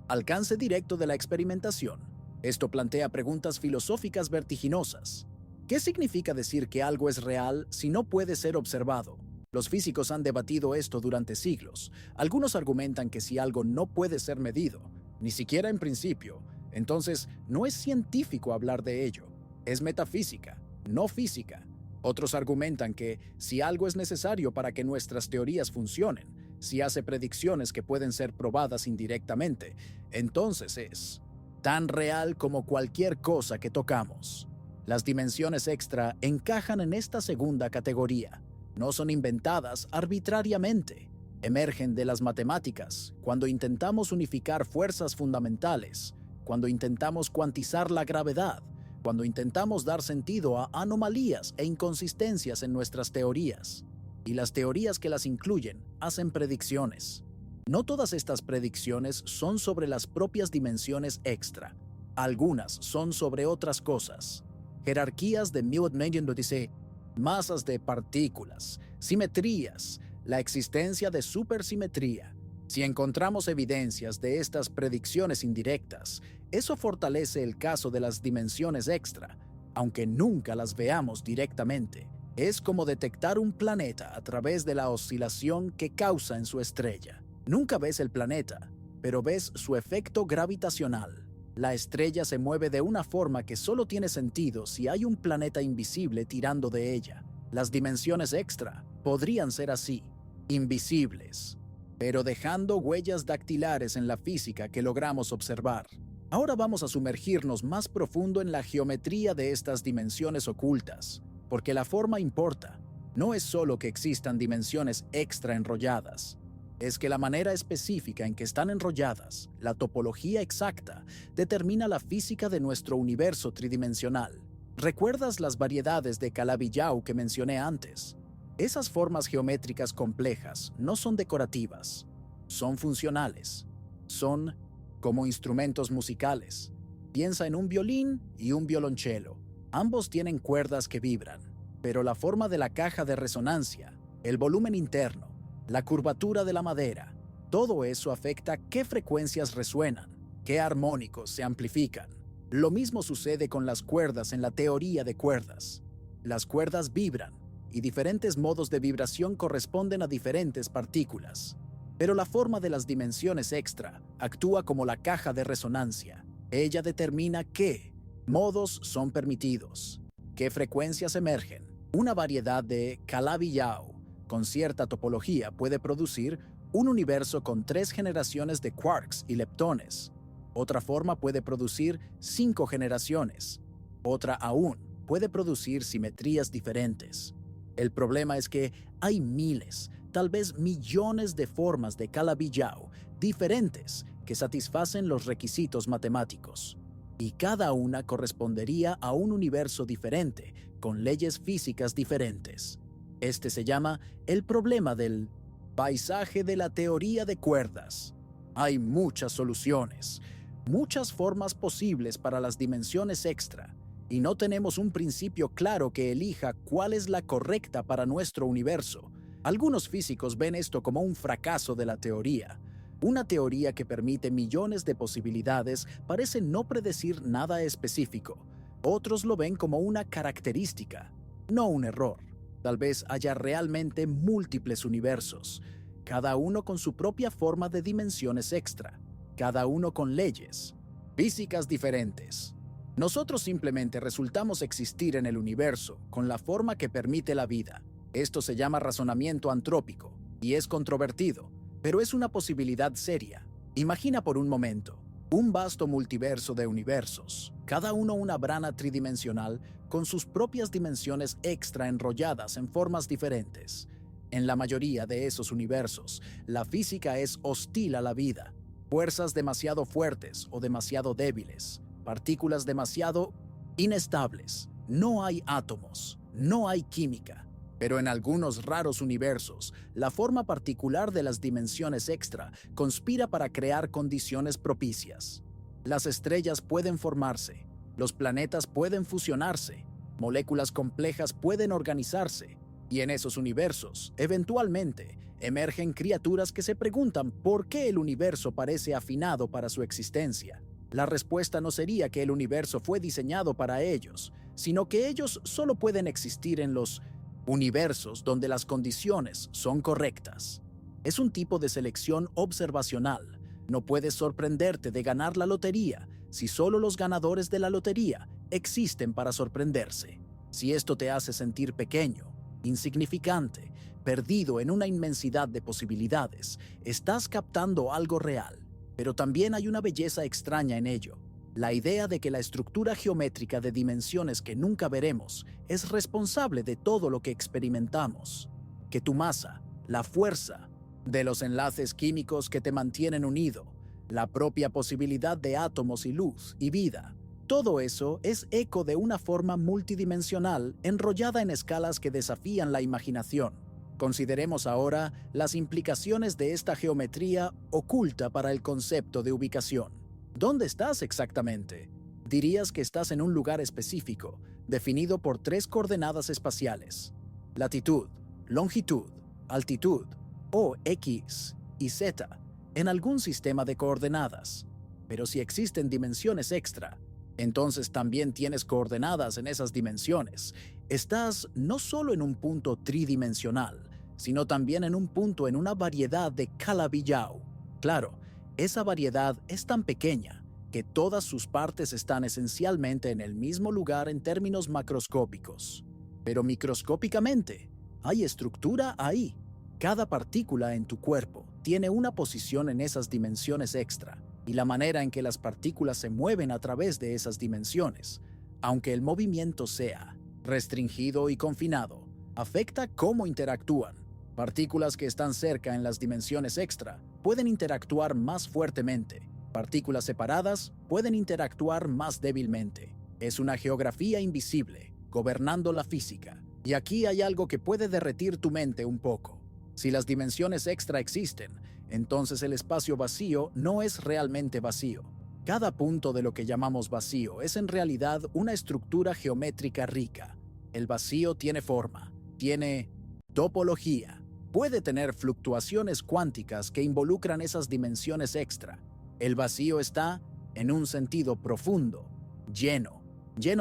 alcance directo de la experimentación. Esto plantea preguntas filosóficas vertiginosas. ¿Qué significa decir que algo es real si no puede ser observado? Los físicos han debatido esto durante siglos. Algunos argumentan que si algo no puede ser medido, ni siquiera en principio, entonces no es científico hablar de ello. Es metafísica, no física. Otros argumentan que si algo es necesario para que nuestras teorías funcionen, si hace predicciones que pueden ser probadas indirectamente, entonces es tan real como cualquier cosa que tocamos. Las dimensiones extra encajan en esta segunda categoría. No son inventadas arbitrariamente. Emergen de las matemáticas cuando intentamos unificar fuerzas fundamentales, cuando intentamos cuantizar la gravedad, cuando intentamos dar sentido a anomalías e inconsistencias en nuestras teorías. Y las teorías que las incluyen hacen predicciones. No todas estas predicciones son sobre las propias dimensiones extra. Algunas son sobre otras cosas. Jerarquías de Millet-Median dice, masas de partículas, simetrías, la existencia de supersimetría. Si encontramos evidencias de estas predicciones indirectas, eso fortalece el caso de las dimensiones extra, aunque nunca las veamos directamente. Es como detectar un planeta a través de la oscilación que causa en su estrella. Nunca ves el planeta, pero ves su efecto gravitacional. La estrella se mueve de una forma que solo tiene sentido si hay un planeta invisible tirando de ella. Las dimensiones extra podrían ser así, invisibles, pero dejando huellas dactilares en la física que logramos observar. Ahora vamos a sumergirnos más profundo en la geometría de estas dimensiones ocultas, porque la forma importa. No es solo que existan dimensiones extra enrolladas, es que la manera específica en que están enrolladas, la topología exacta, determina la física de nuestro universo tridimensional. ¿Recuerdas las variedades de Calabi-Yau que mencioné antes? Esas formas geométricas complejas no son decorativas, son funcionales. Son como instrumentos musicales. Piensa en un violín y un violonchelo. Ambos tienen cuerdas que vibran, pero la forma de la caja de resonancia, el volumen interno, la curvatura de la madera, todo eso afecta qué frecuencias resuenan, qué armónicos se amplifican. Lo mismo sucede con las cuerdas en la teoría de cuerdas. Las cuerdas vibran, y diferentes modos de vibración corresponden a diferentes partículas. Pero la forma de las dimensiones extra actúa como la caja de resonancia. Ella determina qué modos son permitidos, qué frecuencias emergen. Una variedad de Calabi-Yau con cierta topología puede producir un universo con 3 generaciones de quarks y leptones. Otra forma puede producir 5 generaciones. Otra aún puede producir simetrías diferentes. El problema es que hay miles, tal vez millones de formas de Calabi-Yau diferentes que satisfacen los requisitos matemáticos. Y cada una correspondería a un universo diferente, con leyes físicas diferentes. Este se llama el problema del paisaje de la teoría de cuerdas. Hay muchas soluciones, muchas formas posibles para las dimensiones extra, y no tenemos un principio claro que elija cuál es la correcta para nuestro universo. Algunos físicos ven esto como un fracaso de la teoría. Una teoría que permite millones de posibilidades parece no predecir nada específico. Otros lo ven como una característica, no un error. Tal vez haya realmente múltiples universos, cada uno con su propia forma de dimensiones extra, cada uno con leyes físicas diferentes. Nosotros simplemente resultamos existir en el universo con la forma que permite la vida. Esto se llama razonamiento antrópico y es controvertido, pero es una posibilidad seria. Imagina por un momento un vasto multiverso de universos, cada uno una brana tridimensional con sus propias dimensiones extra enrolladas en formas diferentes. En la mayoría de esos universos, la física es hostil a la vida. Fuerzas demasiado fuertes o demasiado débiles, partículas demasiado inestables. No hay átomos, no hay química. Pero en algunos raros universos, la forma particular de las dimensiones extra conspira para crear condiciones propicias. Las estrellas pueden formarse, los planetas pueden fusionarse, moléculas complejas pueden organizarse, y en esos universos, eventualmente, emergen criaturas que se preguntan por qué el universo parece afinado para su existencia. La respuesta no sería que el universo fue diseñado para ellos, sino que ellos solo pueden existir en los universos donde las condiciones son correctas. Es un tipo de selección observacional. No puedes sorprenderte de ganar la lotería si solo los ganadores de la lotería existen para sorprenderse. Si esto te hace sentir pequeño, insignificante, perdido en una inmensidad de posibilidades, estás captando algo real. Pero también hay una belleza extraña en ello. La idea de que la estructura geométrica de dimensiones que nunca veremos es responsable de todo lo que experimentamos. Que tu masa, la fuerza de los enlaces químicos que te mantienen unido, la propia posibilidad de átomos y luz y vida, todo eso es eco de una forma multidimensional enrollada en escalas que desafían la imaginación. Consideremos ahora las implicaciones de esta geometría oculta para el concepto de ubicación. ¿Dónde estás exactamente? Dirías que estás en un lugar específico, definido por 3 coordenadas espaciales: latitud, longitud, altitud, o X y Z, en algún sistema de coordenadas. Pero si existen dimensiones extra, entonces también tienes coordenadas en esas dimensiones. Estás no solo en un punto tridimensional, sino también en un punto en una variedad de Calabi-Yau. Claro, esa variedad es tan pequeña que todas sus partes están esencialmente en el mismo lugar en términos macroscópicos. Pero microscópicamente, hay estructura ahí. Cada partícula en tu cuerpo tiene una posición en esas dimensiones extra, y la manera en que las partículas se mueven a través de esas dimensiones, aunque el movimiento sea restringido y confinado, afecta cómo interactúan. Partículas que están cerca en las dimensiones extra pueden interactuar más fuertemente. Partículas separadas pueden interactuar más débilmente. Es una geografía invisible, gobernando la física. Y aquí hay algo que puede derretir tu mente un poco. Si las dimensiones extra existen, entonces el espacio vacío no es realmente vacío. Cada punto de lo que llamamos vacío es en realidad una estructura geométrica rica. El vacío tiene forma, tiene topología, puede tener fluctuaciones cuánticas que involucran esas dimensiones extra. El vacío está, en un sentido profundo, lleno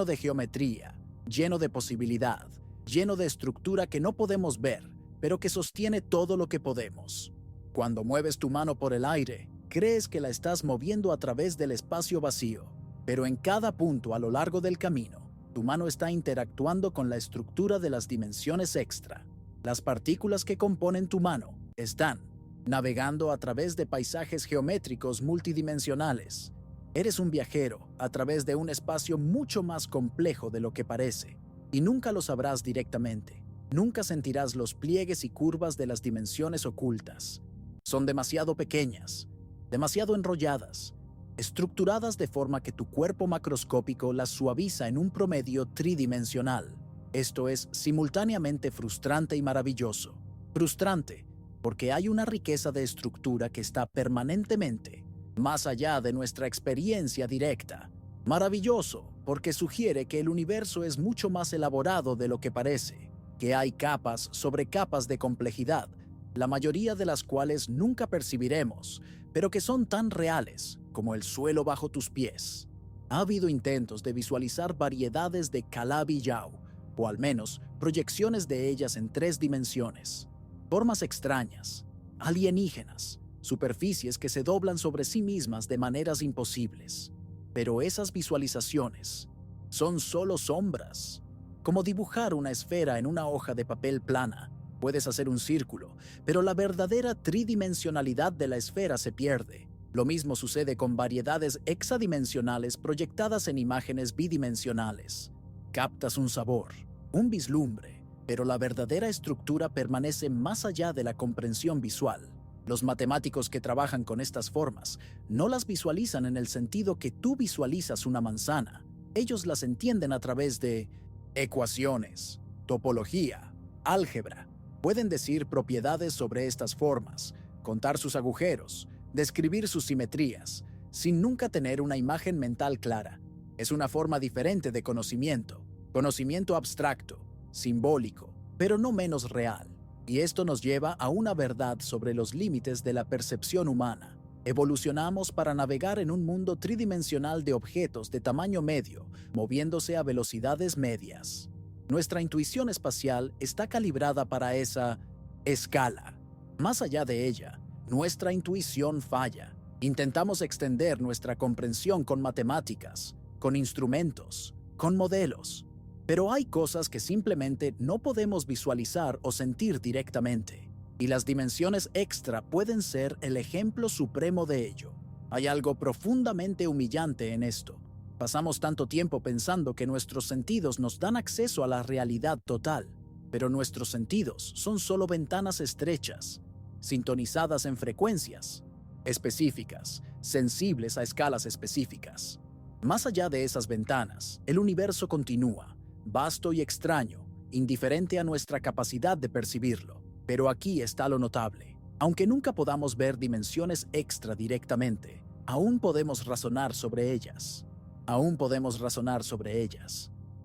de geometría, lleno de posibilidad, lleno de estructura que no podemos ver, pero que sostiene todo lo que podemos. Cuando mueves tu mano por el aire, crees que la estás moviendo a través del espacio vacío, pero en cada punto a lo largo del camino, tu mano está interactuando con la estructura de las dimensiones extra. Las partículas que componen tu mano están navegando a través de paisajes geométricos multidimensionales. Eres un viajero a través de un espacio mucho más complejo de lo que parece, y nunca lo sabrás directamente. Nunca sentirás los pliegues y curvas de las dimensiones ocultas. Son demasiado pequeñas, demasiado enrolladas, estructuradas de forma que tu cuerpo macroscópico las suaviza en un promedio tridimensional. Esto es simultáneamente frustrante y maravilloso. Frustrante, porque hay una riqueza de estructura que está permanentemente más allá de nuestra experiencia directa. Maravilloso, porque sugiere que el universo es mucho más elaborado de lo que parece, que hay capas sobre capas de complejidad, la mayoría de las cuales nunca percibiremos, pero que son tan reales como el suelo bajo tus pies. Ha habido intentos de visualizar variedades de Calabi-Yau, o al menos proyecciones de ellas en 3 dimensiones. Formas extrañas, alienígenas, superficies que se doblan sobre sí mismas de maneras imposibles. Pero esas visualizaciones son solo sombras. Como dibujar una esfera en una hoja de papel plana. Puedes hacer un círculo, pero la verdadera tridimensionalidad de la esfera se pierde. Lo mismo sucede con variedades hexadimensionales proyectadas en imágenes bidimensionales. Captas un sabor, un vislumbre, pero la verdadera estructura permanece más allá de la comprensión visual. Los matemáticos que trabajan con estas formas no las visualizan en el sentido que tú visualizas una manzana. Ellos las entienden a través de ecuaciones, topología, álgebra. Pueden decir propiedades sobre estas formas, contar sus agujeros, describir sus simetrías, sin nunca tener una imagen mental clara. Es una forma diferente de conocimiento abstracto, simbólico, pero no menos real. Y esto nos lleva a una verdad sobre los límites de la percepción humana. Evolucionamos para navegar en un mundo tridimensional de objetos de tamaño medio, moviéndose a velocidades medias. Nuestra intuición espacial está calibrada para esa escala. Más allá de ella, nuestra intuición falla. Intentamos extender nuestra comprensión con matemáticas, con instrumentos, con modelos. Pero hay cosas que simplemente no podemos visualizar o sentir directamente. Y las dimensiones extra pueden ser el ejemplo supremo de ello. Hay algo profundamente humillante en esto. Pasamos tanto tiempo pensando que nuestros sentidos nos dan acceso a la realidad total, pero nuestros sentidos son solo ventanas estrechas, sintonizadas en frecuencias específicas, sensibles a escalas específicas. Más allá de esas ventanas, el universo continúa, vasto y extraño, indiferente a nuestra capacidad de percibirlo. Pero aquí está lo notable. Aunque nunca podamos ver dimensiones extra directamente, aún podemos razonar sobre ellas.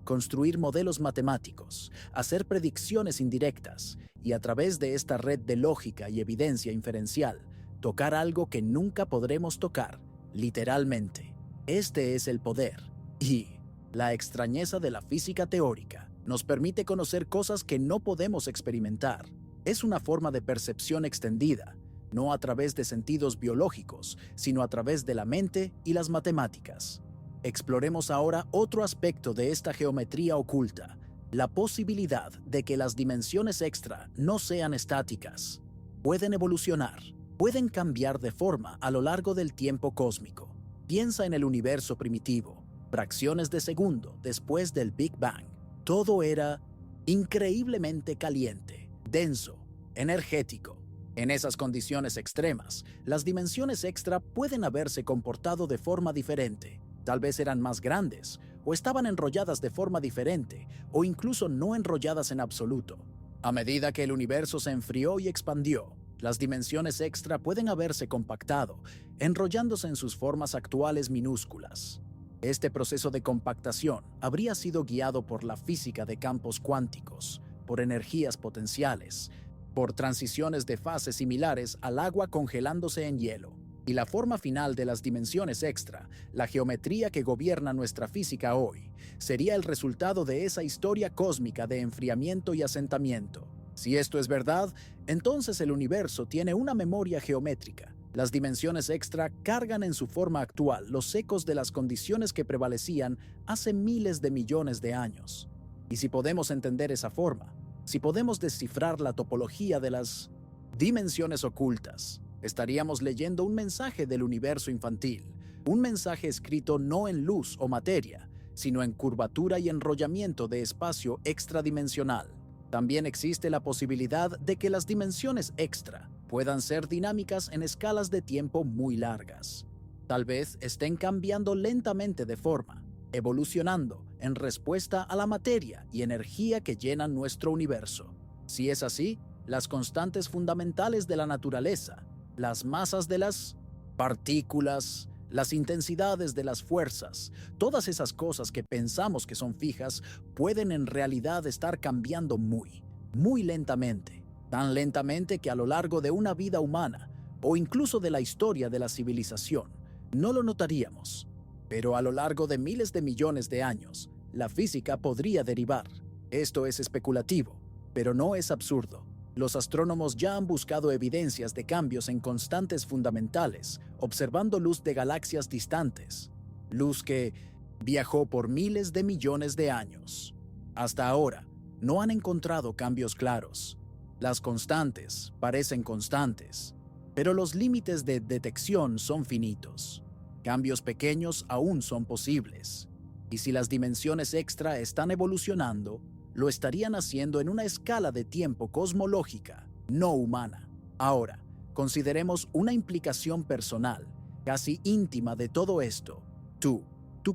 Construir modelos matemáticos, hacer predicciones indirectas y a través de esta red de lógica y evidencia inferencial, tocar algo que nunca podremos tocar, literalmente. Este es el poder. Y la extrañeza de la física teórica nos permite conocer cosas que no podemos experimentar. Es una forma de percepción extendida, no a través de sentidos biológicos, sino a través de la mente y las matemáticas. Exploremos ahora otro aspecto de esta geometría oculta, la posibilidad de que las dimensiones extra no sean estáticas. Pueden evolucionar, pueden cambiar de forma a lo largo del tiempo cósmico. Piensa en el universo primitivo, fracciones de segundo después del Big Bang. Todo era increíblemente caliente, denso, energético. En esas condiciones extremas, las dimensiones extra pueden haberse comportado de forma diferente. Tal vez eran más grandes, o estaban enrolladas de forma diferente, o incluso no enrolladas en absoluto. A medida que el universo se enfrió y expandió, las dimensiones extra pueden haberse compactado, enrollándose en sus formas actuales minúsculas. Este proceso de compactación habría sido guiado por la física de campos cuánticos, por energías potenciales, por transiciones de fase similares al agua congelándose en hielo. Y la forma final de las dimensiones extra, la geometría que gobierna nuestra física hoy, sería el resultado de esa historia cósmica de enfriamiento y asentamiento. Si esto es verdad, entonces el universo tiene una memoria geométrica. Las dimensiones extra cargan en su forma actual los ecos de las condiciones que prevalecían hace miles de millones de años. Y si podemos entender esa forma, si podemos descifrar la topología de las dimensiones ocultas, estaríamos leyendo un mensaje del universo infantil, un mensaje escrito no en luz o materia, sino en curvatura y enrollamiento de espacio extradimensional. También existe la posibilidad de que las dimensiones extra puedan ser dinámicas en escalas de tiempo muy largas. Tal vez estén cambiando lentamente de forma, evolucionando en respuesta a la materia y energía que llenan nuestro universo. Si es así, las constantes fundamentales de la naturaleza, las masas de las partículas, las intensidades de las fuerzas, todas esas cosas que pensamos que son fijas, pueden en realidad estar cambiando muy lentamente. Tan lentamente que a lo largo de una vida humana, o incluso de la historia de la civilización, no lo notaríamos. Pero a lo largo de miles de millones de años, la física podría derivar. Esto es especulativo, pero no es absurdo. Los astrónomos ya han buscado evidencias de cambios en constantes fundamentales, observando luz de galaxias distantes, luz que viajó por miles de millones de años. Hasta ahora, no han encontrado cambios claros. Las constantes parecen constantes, pero los límites de detección son finitos. Cambios pequeños aún son posibles. Y si las dimensiones extra están evolucionando, lo estarían haciendo en una escala de tiempo cosmológica, no humana. Ahora, consideremos una implicación personal, casi íntima de todo esto. Tu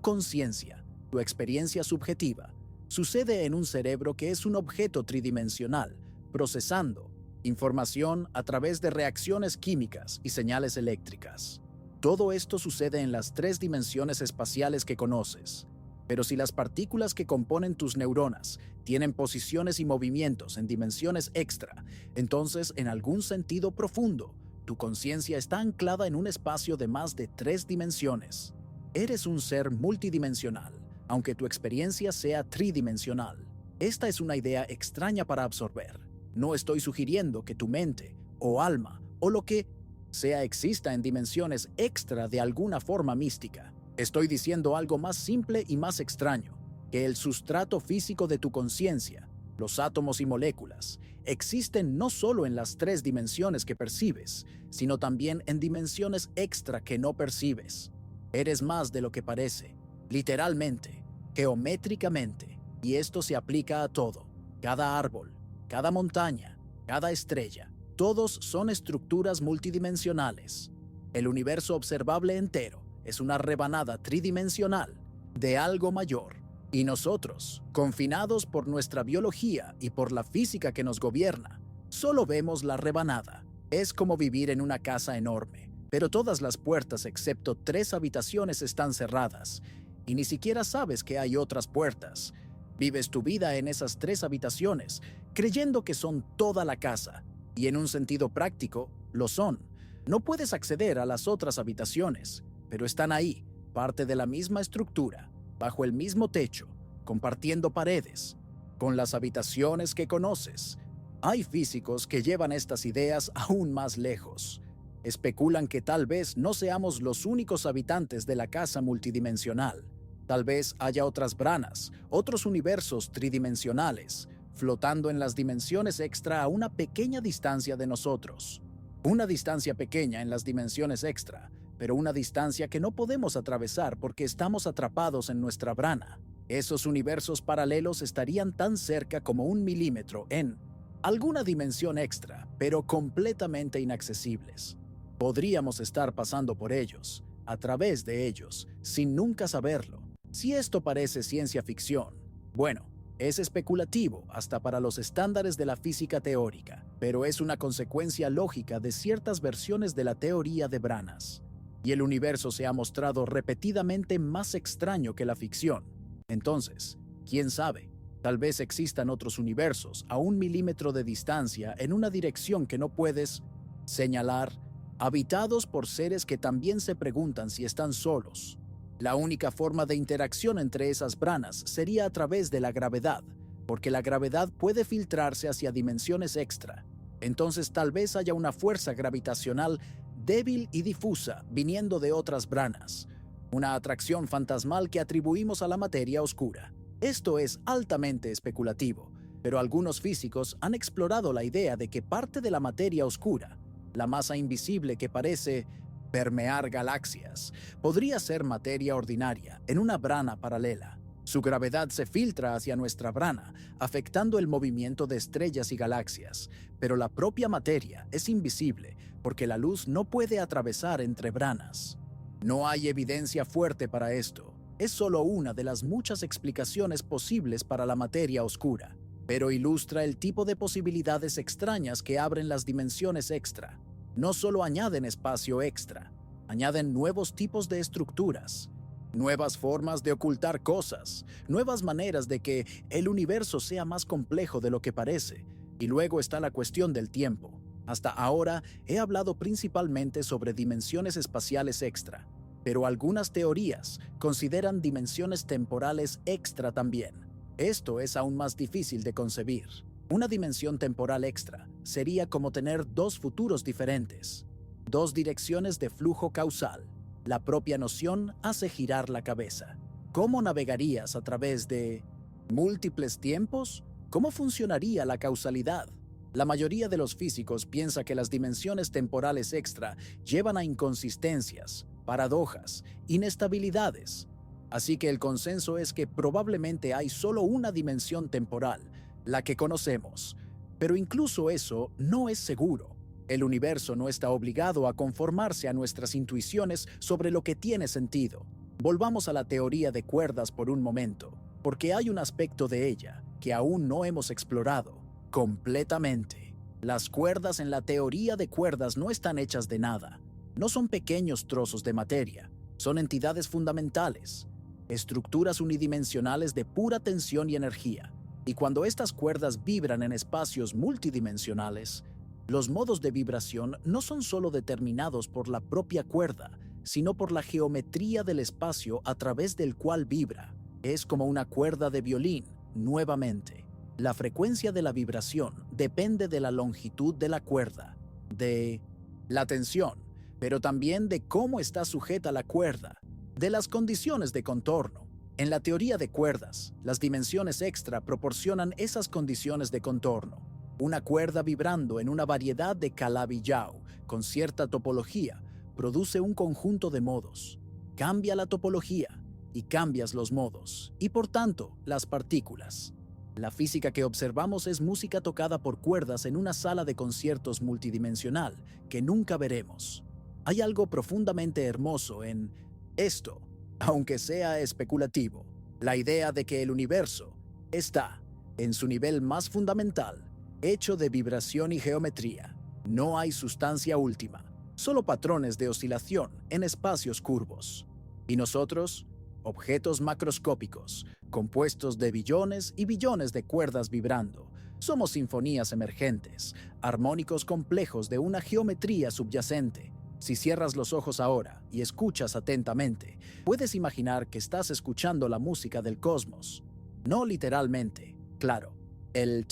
conciencia, tu experiencia subjetiva, sucede en un cerebro que es un objeto tridimensional, procesando información a través de reacciones químicas y señales eléctricas. Todo esto sucede en las 3 dimensiones espaciales que conoces. Pero si las partículas que componen tus neuronas tienen posiciones y movimientos en dimensiones extra, entonces, en algún sentido profundo, tu conciencia está anclada en un espacio de más de 3 dimensiones. Eres un ser multidimensional, aunque tu experiencia sea tridimensional. Esta es una idea extraña para absorber. No estoy sugiriendo que tu mente, o alma, o lo que sea exista en dimensiones extra de alguna forma mística. Estoy diciendo algo más simple y más extraño, que el sustrato físico de tu conciencia, los átomos y moléculas, existen no solo en las 3 dimensiones que percibes, sino también en dimensiones extra que no percibes. Eres más de lo que parece, literalmente, geométricamente, y esto se aplica a todo. Cada árbol, cada montaña, cada estrella, todos son estructuras multidimensionales. El universo observable entero es una rebanada tridimensional de algo mayor. Y nosotros, confinados por nuestra biología y por la física que nos gobierna, solo vemos la rebanada. Es como vivir en una casa enorme, pero todas las puertas excepto 3 habitaciones están cerradas, y ni siquiera sabes que hay otras puertas. Vives tu vida en esas 3 habitaciones, creyendo que son toda la casa, y en un sentido práctico, lo son. No puedes acceder a las otras habitaciones, pero están ahí, parte de la misma estructura, bajo el mismo techo, compartiendo paredes, con las habitaciones que conoces. Hay físicos que llevan estas ideas aún más lejos. Especulan que tal vez no seamos los únicos habitantes de la casa multidimensional. Tal vez haya otras branas, otros universos tridimensionales, flotando en las dimensiones extra a una pequeña distancia de nosotros. Una distancia pequeña en las dimensiones extra, pero una distancia que no podemos atravesar porque estamos atrapados en nuestra brana. Esos universos paralelos estarían tan cerca como 1 milímetro en alguna dimensión extra, pero completamente inaccesibles. Podríamos estar pasando por ellos, a través de ellos, sin nunca saberlo. Si esto parece ciencia ficción, bueno, es especulativo hasta para los estándares de la física teórica, pero es una consecuencia lógica de ciertas versiones de la teoría de branas. Y el universo se ha mostrado repetidamente más extraño que la ficción. Entonces, ¿quién sabe? Tal vez existan otros universos a 1 milímetro de distancia en una dirección que no puedes señalar, habitados por seres que también se preguntan si están solos. La única forma de interacción entre esas branas sería a través de la gravedad, porque la gravedad puede filtrarse hacia dimensiones extra. Entonces tal vez haya una fuerza gravitacional débil y difusa viniendo de otras branas, una atracción fantasmal que atribuimos a la materia oscura. Esto es altamente especulativo, pero algunos físicos han explorado la idea de que parte de la materia oscura, la masa invisible que parece permear galaxias, podría ser materia ordinaria en una brana paralela. Su gravedad se filtra hacia nuestra brana, afectando el movimiento de estrellas y galaxias, pero la propia materia es invisible porque la luz no puede atravesar entre branas. No hay evidencia fuerte para esto. Es solo una de las muchas explicaciones posibles para la materia oscura, pero ilustra el tipo de posibilidades extrañas que abren las dimensiones extra. No solo añaden espacio extra, añaden nuevos tipos de estructuras, nuevas formas de ocultar cosas, nuevas maneras de que el universo sea más complejo de lo que parece. Y luego está la cuestión del tiempo. Hasta ahora he hablado principalmente sobre dimensiones espaciales extra, pero algunas teorías consideran dimensiones temporales extra también. Esto es aún más difícil de concebir. Una dimensión temporal extra sería como tener 2 futuros diferentes, 2 direcciones de flujo causal. La propia noción hace girar la cabeza. ¿Cómo navegarías a través de múltiples tiempos? ¿Cómo funcionaría la causalidad? La mayoría de los físicos piensa que las dimensiones temporales extra llevan a inconsistencias, paradojas, inestabilidades. Así que el consenso es que probablemente hay solo una dimensión temporal, la que conocemos. Pero incluso eso no es seguro. El universo no está obligado a conformarse a nuestras intuiciones sobre lo que tiene sentido. Volvamos a la teoría de cuerdas por un momento, porque hay un aspecto de ella que aún no hemos explorado completamente. Las cuerdas en la teoría de cuerdas no están hechas de nada. No son pequeños trozos de materia, son entidades fundamentales, estructuras unidimensionales de pura tensión y energía. Y cuando estas cuerdas vibran en espacios multidimensionales, Los modos de vibración no son solo determinados por la propia cuerda, sino por la geometría del espacio a través del cual vibra. Es como una cuerda de violín, nuevamente. La frecuencia de la vibración depende de la longitud de la cuerda, de la tensión, pero también de cómo está sujeta la cuerda, de las condiciones de contorno. En la teoría de cuerdas, las dimensiones extra proporcionan esas condiciones de contorno. Una cuerda vibrando en una variedad de Calabi-Yau con cierta topología produce un conjunto de modos. Cambia la topología y cambias los modos, y por tanto, las partículas. La física que observamos es música tocada por cuerdas en una sala de conciertos multidimensional que nunca veremos. Hay algo profundamente hermoso en esto, aunque sea especulativo. La idea de que el universo está, en su nivel más fundamental, hecho de vibración y geometría. No hay sustancia última, solo patrones de oscilación en espacios curvos. Y nosotros, objetos macroscópicos, compuestos de billones y billones de cuerdas vibrando, somos sinfonías emergentes, armónicos complejos de una geometría subyacente. Si cierras los ojos ahora y escuchas atentamente, puedes imaginar que estás escuchando la música del cosmos. No literalmente, claro. El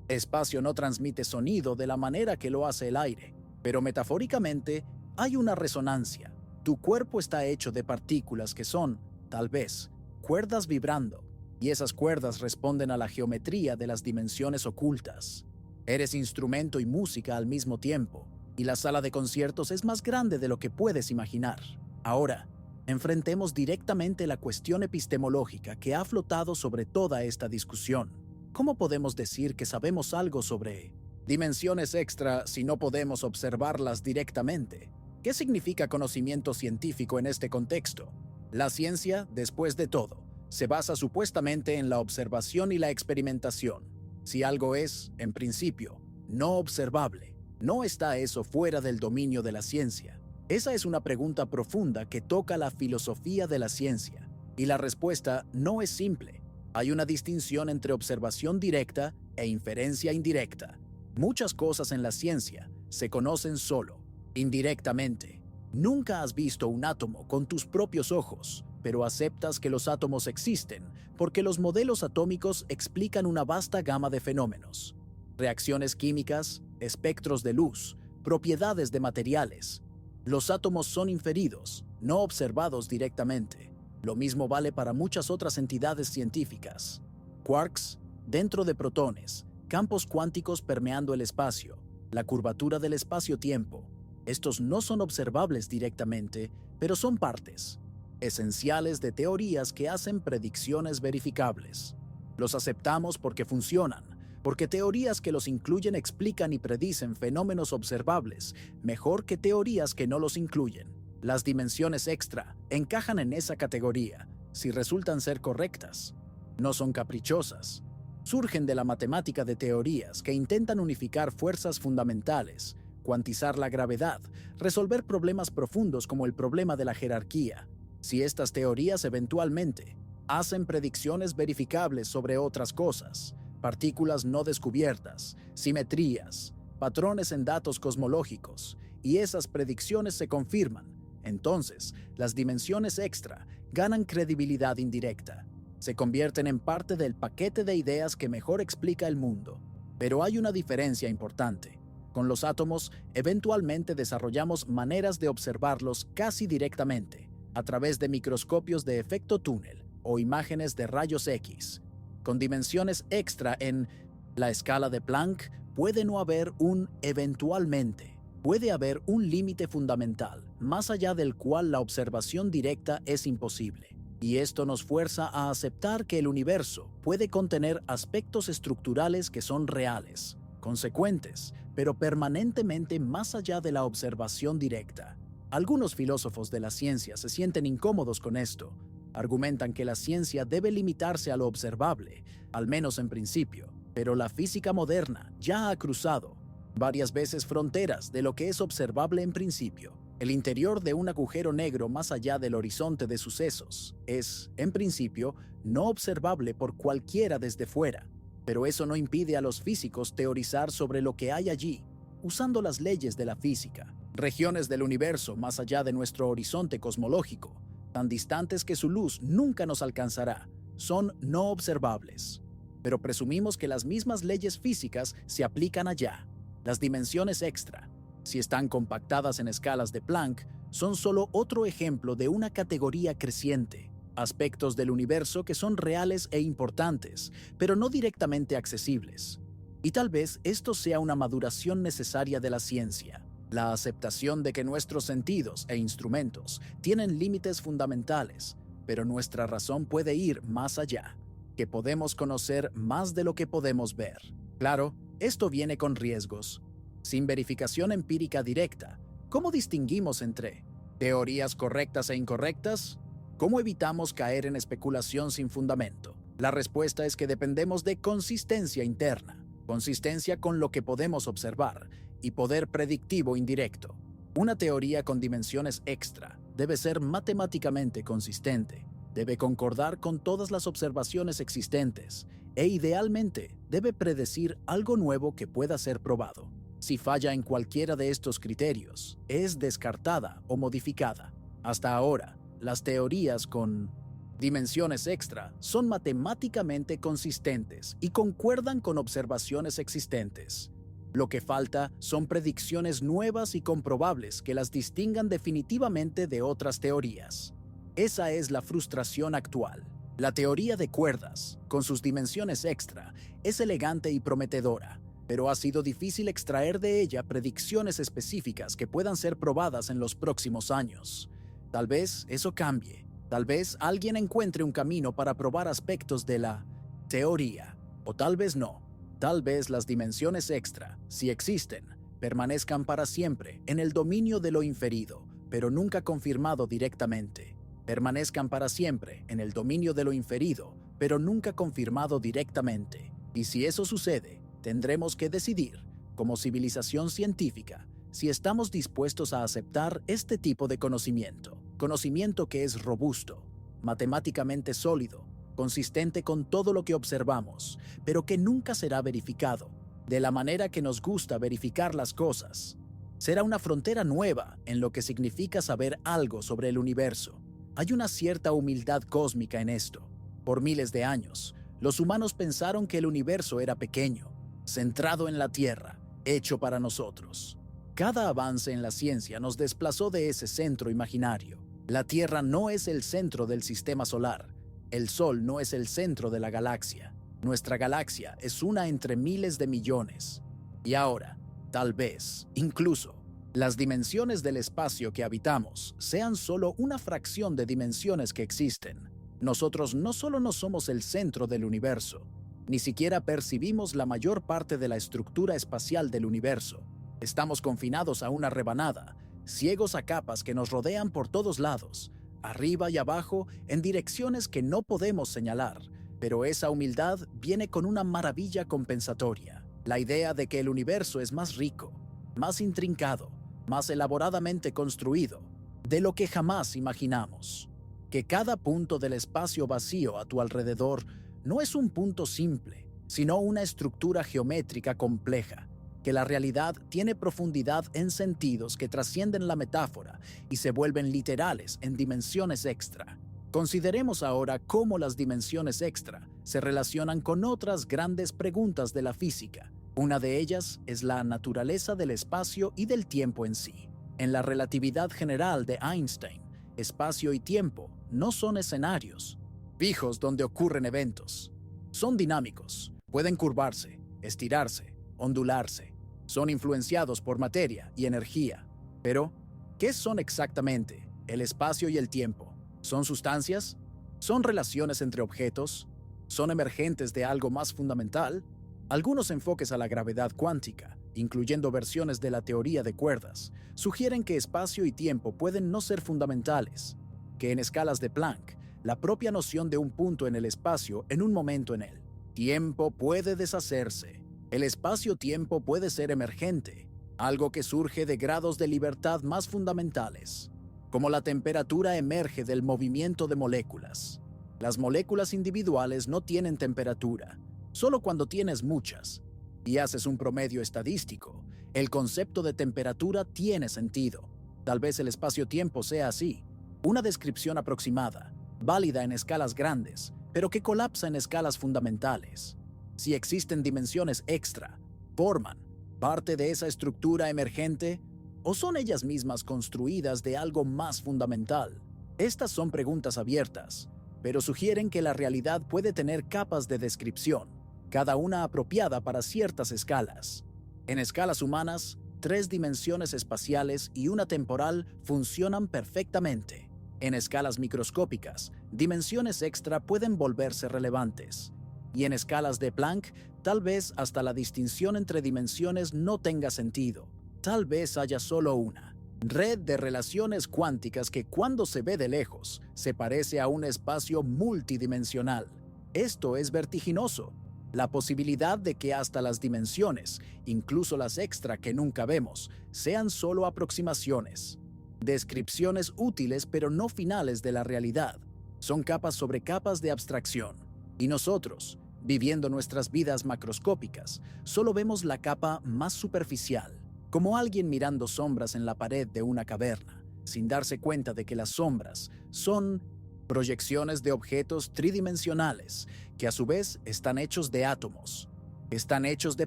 espacio no transmite sonido de la manera que lo hace el aire, pero metafóricamente hay una resonancia. Tu cuerpo está hecho de partículas que son, tal vez, cuerdas vibrando, y esas cuerdas responden a la geometría de las dimensiones ocultas. Eres instrumento y música al mismo tiempo, y la sala de conciertos es más grande de lo que puedes imaginar. Ahora, enfrentemos directamente la cuestión epistemológica que ha flotado sobre toda esta discusión. ¿Cómo podemos decir que sabemos algo sobre dimensiones extra si no podemos observarlas directamente? ¿Qué significa conocimiento científico en este contexto? La ciencia, después de todo, se basa supuestamente en la observación y la experimentación. Si algo es, en principio, no observable, ¿no está eso fuera del dominio de la ciencia? Esa es una pregunta profunda que toca la filosofía de la ciencia, y la respuesta no es simple. Hay una distinción entre observación directa e inferencia indirecta. Muchas cosas en la ciencia se conocen solo, indirectamente. Nunca has visto un átomo con tus propios ojos, pero aceptas que los átomos existen porque los modelos atómicos explican una vasta gama de fenómenos. Reacciones químicas, espectros de luz, propiedades de materiales. Los átomos son inferidos, no observados directamente. Lo mismo vale para muchas otras entidades científicas. Quarks, dentro de protones, campos cuánticos permeando el espacio, la curvatura del espacio-tiempo. Estos no son observables directamente, pero son partes esenciales de teorías que hacen predicciones verificables. Los aceptamos porque funcionan, porque teorías que los incluyen explican y predicen fenómenos observables mejor que teorías que no los incluyen. Las dimensiones extra encajan en esa categoría si resultan ser correctas. No son caprichosas. Surgen de la matemática de teorías que intentan unificar fuerzas fundamentales, cuantizar la gravedad, resolver problemas profundos como el problema de la jerarquía. Si estas teorías eventualmente hacen predicciones verificables sobre otras cosas, partículas no descubiertas, simetrías, patrones en datos cosmológicos, y esas predicciones se confirman, entonces las dimensiones extra ganan credibilidad indirecta. Se convierten en parte del paquete de ideas que mejor explica el mundo. Pero hay una diferencia importante. Con los átomos, eventualmente desarrollamos maneras de observarlos casi directamente, a través de microscopios de efecto túnel o imágenes de rayos X. Con dimensiones extra en la escala de Planck, puede no haber un eventualmente. Puede haber un límite fundamental, más allá del cual la observación directa es imposible. Y esto nos fuerza a aceptar que el universo puede contener aspectos estructurales que son reales, consecuentes, pero permanentemente más allá de la observación directa. Algunos filósofos de la ciencia se sienten incómodos con esto. Argumentan que la ciencia debe limitarse a lo observable, al menos en principio, pero la física moderna ya ha cruzado varias veces fronteras de lo que es observable en principio. El interior de un agujero negro más allá del horizonte de sucesos es, en principio, no observable por cualquiera desde fuera, pero eso no impide a los físicos teorizar sobre lo que hay allí. usando las leyes de la física. Regiones del universo más allá de nuestro horizonte cosmológico, tan distantes que su luz nunca nos alcanzará, son no observables. Pero presumimos que las mismas leyes físicas se aplican allá. Las dimensiones extra, si están compactadas en escalas de Planck, son solo otro ejemplo de una categoría creciente, aspectos del universo que son reales e importantes, pero no directamente accesibles. Y tal vez esto sea una maduración necesaria de la ciencia, la aceptación de que nuestros sentidos e instrumentos tienen límites fundamentales, pero nuestra razón puede ir más allá, que podemos conocer más de lo que podemos ver. Claro, esto viene con riesgos. Sin verificación empírica directa, ¿cómo distinguimos entre teorías correctas e incorrectas? ¿Cómo evitamos caer en especulación sin fundamento? La respuesta es que dependemos de consistencia interna, consistencia con lo que podemos observar y poder predictivo indirecto. Una teoría con dimensiones extra debe ser matemáticamente consistente, debe concordar con todas las observaciones existentes e idealmente debe predecir algo nuevo que pueda ser probado. Si falla en cualquiera de estos criterios, es descartada o modificada. Hasta ahora, las teorías con dimensiones extra son matemáticamente consistentes y concuerdan con observaciones existentes. Lo que falta son predicciones nuevas y comprobables que las distingan definitivamente de otras teorías. Esa es la frustración actual. La teoría de cuerdas, con sus dimensiones extra, es elegante y prometedora, pero ha sido difícil extraer de ella predicciones específicas que puedan ser probadas en los próximos años. Tal vez eso cambie. Tal vez alguien encuentre un camino para probar aspectos de la teoría, o tal vez no. Tal vez las dimensiones extra, si existen, permanezcan para siempre en el dominio de lo inferido, pero nunca confirmado directamente. Permanezcan para siempre en el dominio de lo inferido, pero nunca confirmado directamente. Y si eso sucede, tendremos que decidir, como civilización científica, si estamos dispuestos a aceptar este tipo de conocimiento que es robusto, matemáticamente sólido, consistente con todo lo que observamos, pero que nunca será verificado, de la manera que nos gusta verificar las cosas. Será una frontera nueva en lo que significa saber algo sobre el universo. Hay una cierta humildad cósmica en esto. Por miles de años, los humanos pensaron que el universo era pequeño, centrado en la Tierra, hecho para nosotros. Cada avance en la ciencia nos desplazó de ese centro imaginario. La Tierra no es el centro del sistema solar. El Sol no es el centro de la galaxia. Nuestra galaxia es una entre miles de millones. Y ahora, tal vez, incluso, las dimensiones del espacio que habitamos sean solo una fracción de dimensiones que existen. Nosotros no solo no somos el centro del universo, ni siquiera percibimos la mayor parte de la estructura espacial del universo. Estamos confinados a una rebanada, ciegos a capas que nos rodean por todos lados, arriba y abajo, en direcciones que no podemos señalar. Pero esa humildad viene con una maravilla compensatoria. La idea de que el universo es más rico, más intrincado, más elaboradamente construido, de lo que jamás imaginamos. Que cada punto del espacio vacío a tu alrededor no es un punto simple, sino una estructura geométrica compleja. Que la realidad tiene profundidad en sentidos que trascienden la metáfora y se vuelven literales en dimensiones extra. Consideremos ahora cómo las dimensiones extra se relacionan con otras grandes preguntas de la física. Una de ellas es la naturaleza del espacio y del tiempo en sí. En la relatividad general de Einstein, espacio y tiempo no son escenarios fijos donde ocurren eventos. Son dinámicos, pueden curvarse, estirarse, ondularse. Son influenciados por materia y energía. Pero, ¿qué son exactamente el espacio y el tiempo? ¿Son sustancias? ¿Son relaciones entre objetos? ¿Son emergentes de algo más fundamental? Algunos enfoques a la gravedad cuántica, incluyendo versiones de la teoría de cuerdas, sugieren que espacio y tiempo pueden no ser fundamentales, que en escalas de Planck, la propia noción de un punto en el espacio en un momento en el tiempo puede deshacerse. El espacio-tiempo puede ser emergente, algo que surge de grados de libertad más fundamentales, como la temperatura emerge del movimiento de moléculas. Las moléculas individuales no tienen temperatura, solo cuando tienes muchas, y haces un promedio estadístico, El concepto de temperatura tiene sentido. Tal vez el espacio-tiempo sea así. Una descripción aproximada, válida en escalas grandes, pero que colapsa en escalas fundamentales. Si existen dimensiones extra, ¿forman parte de esa estructura emergente o son ellas mismas construidas de algo más fundamental? Estas son preguntas abiertas, pero sugieren que la realidad puede tener capas de descripción, cada una apropiada para ciertas escalas. En escalas humanas, 3 dimensiones espaciales y una temporal funcionan perfectamente. En escalas microscópicas, dimensiones extra pueden volverse relevantes. Y en escalas de Planck, tal vez hasta la distinción entre dimensiones no tenga sentido. Tal vez haya solo una red de relaciones cuánticas que cuando se ve de lejos, se parece a un espacio multidimensional. Esto es vertiginoso. La posibilidad de que hasta las dimensiones, incluso las extra que nunca vemos, sean solo aproximaciones. Descripciones útiles pero no finales de la realidad. Son capas sobre capas de abstracción. Y nosotros, viviendo nuestras vidas macroscópicas, solo vemos la capa más superficial, como alguien mirando sombras en la pared de una caverna, sin darse cuenta de que las sombras son proyecciones de objetos tridimensionales que a su vez están hechos de átomos, están hechos de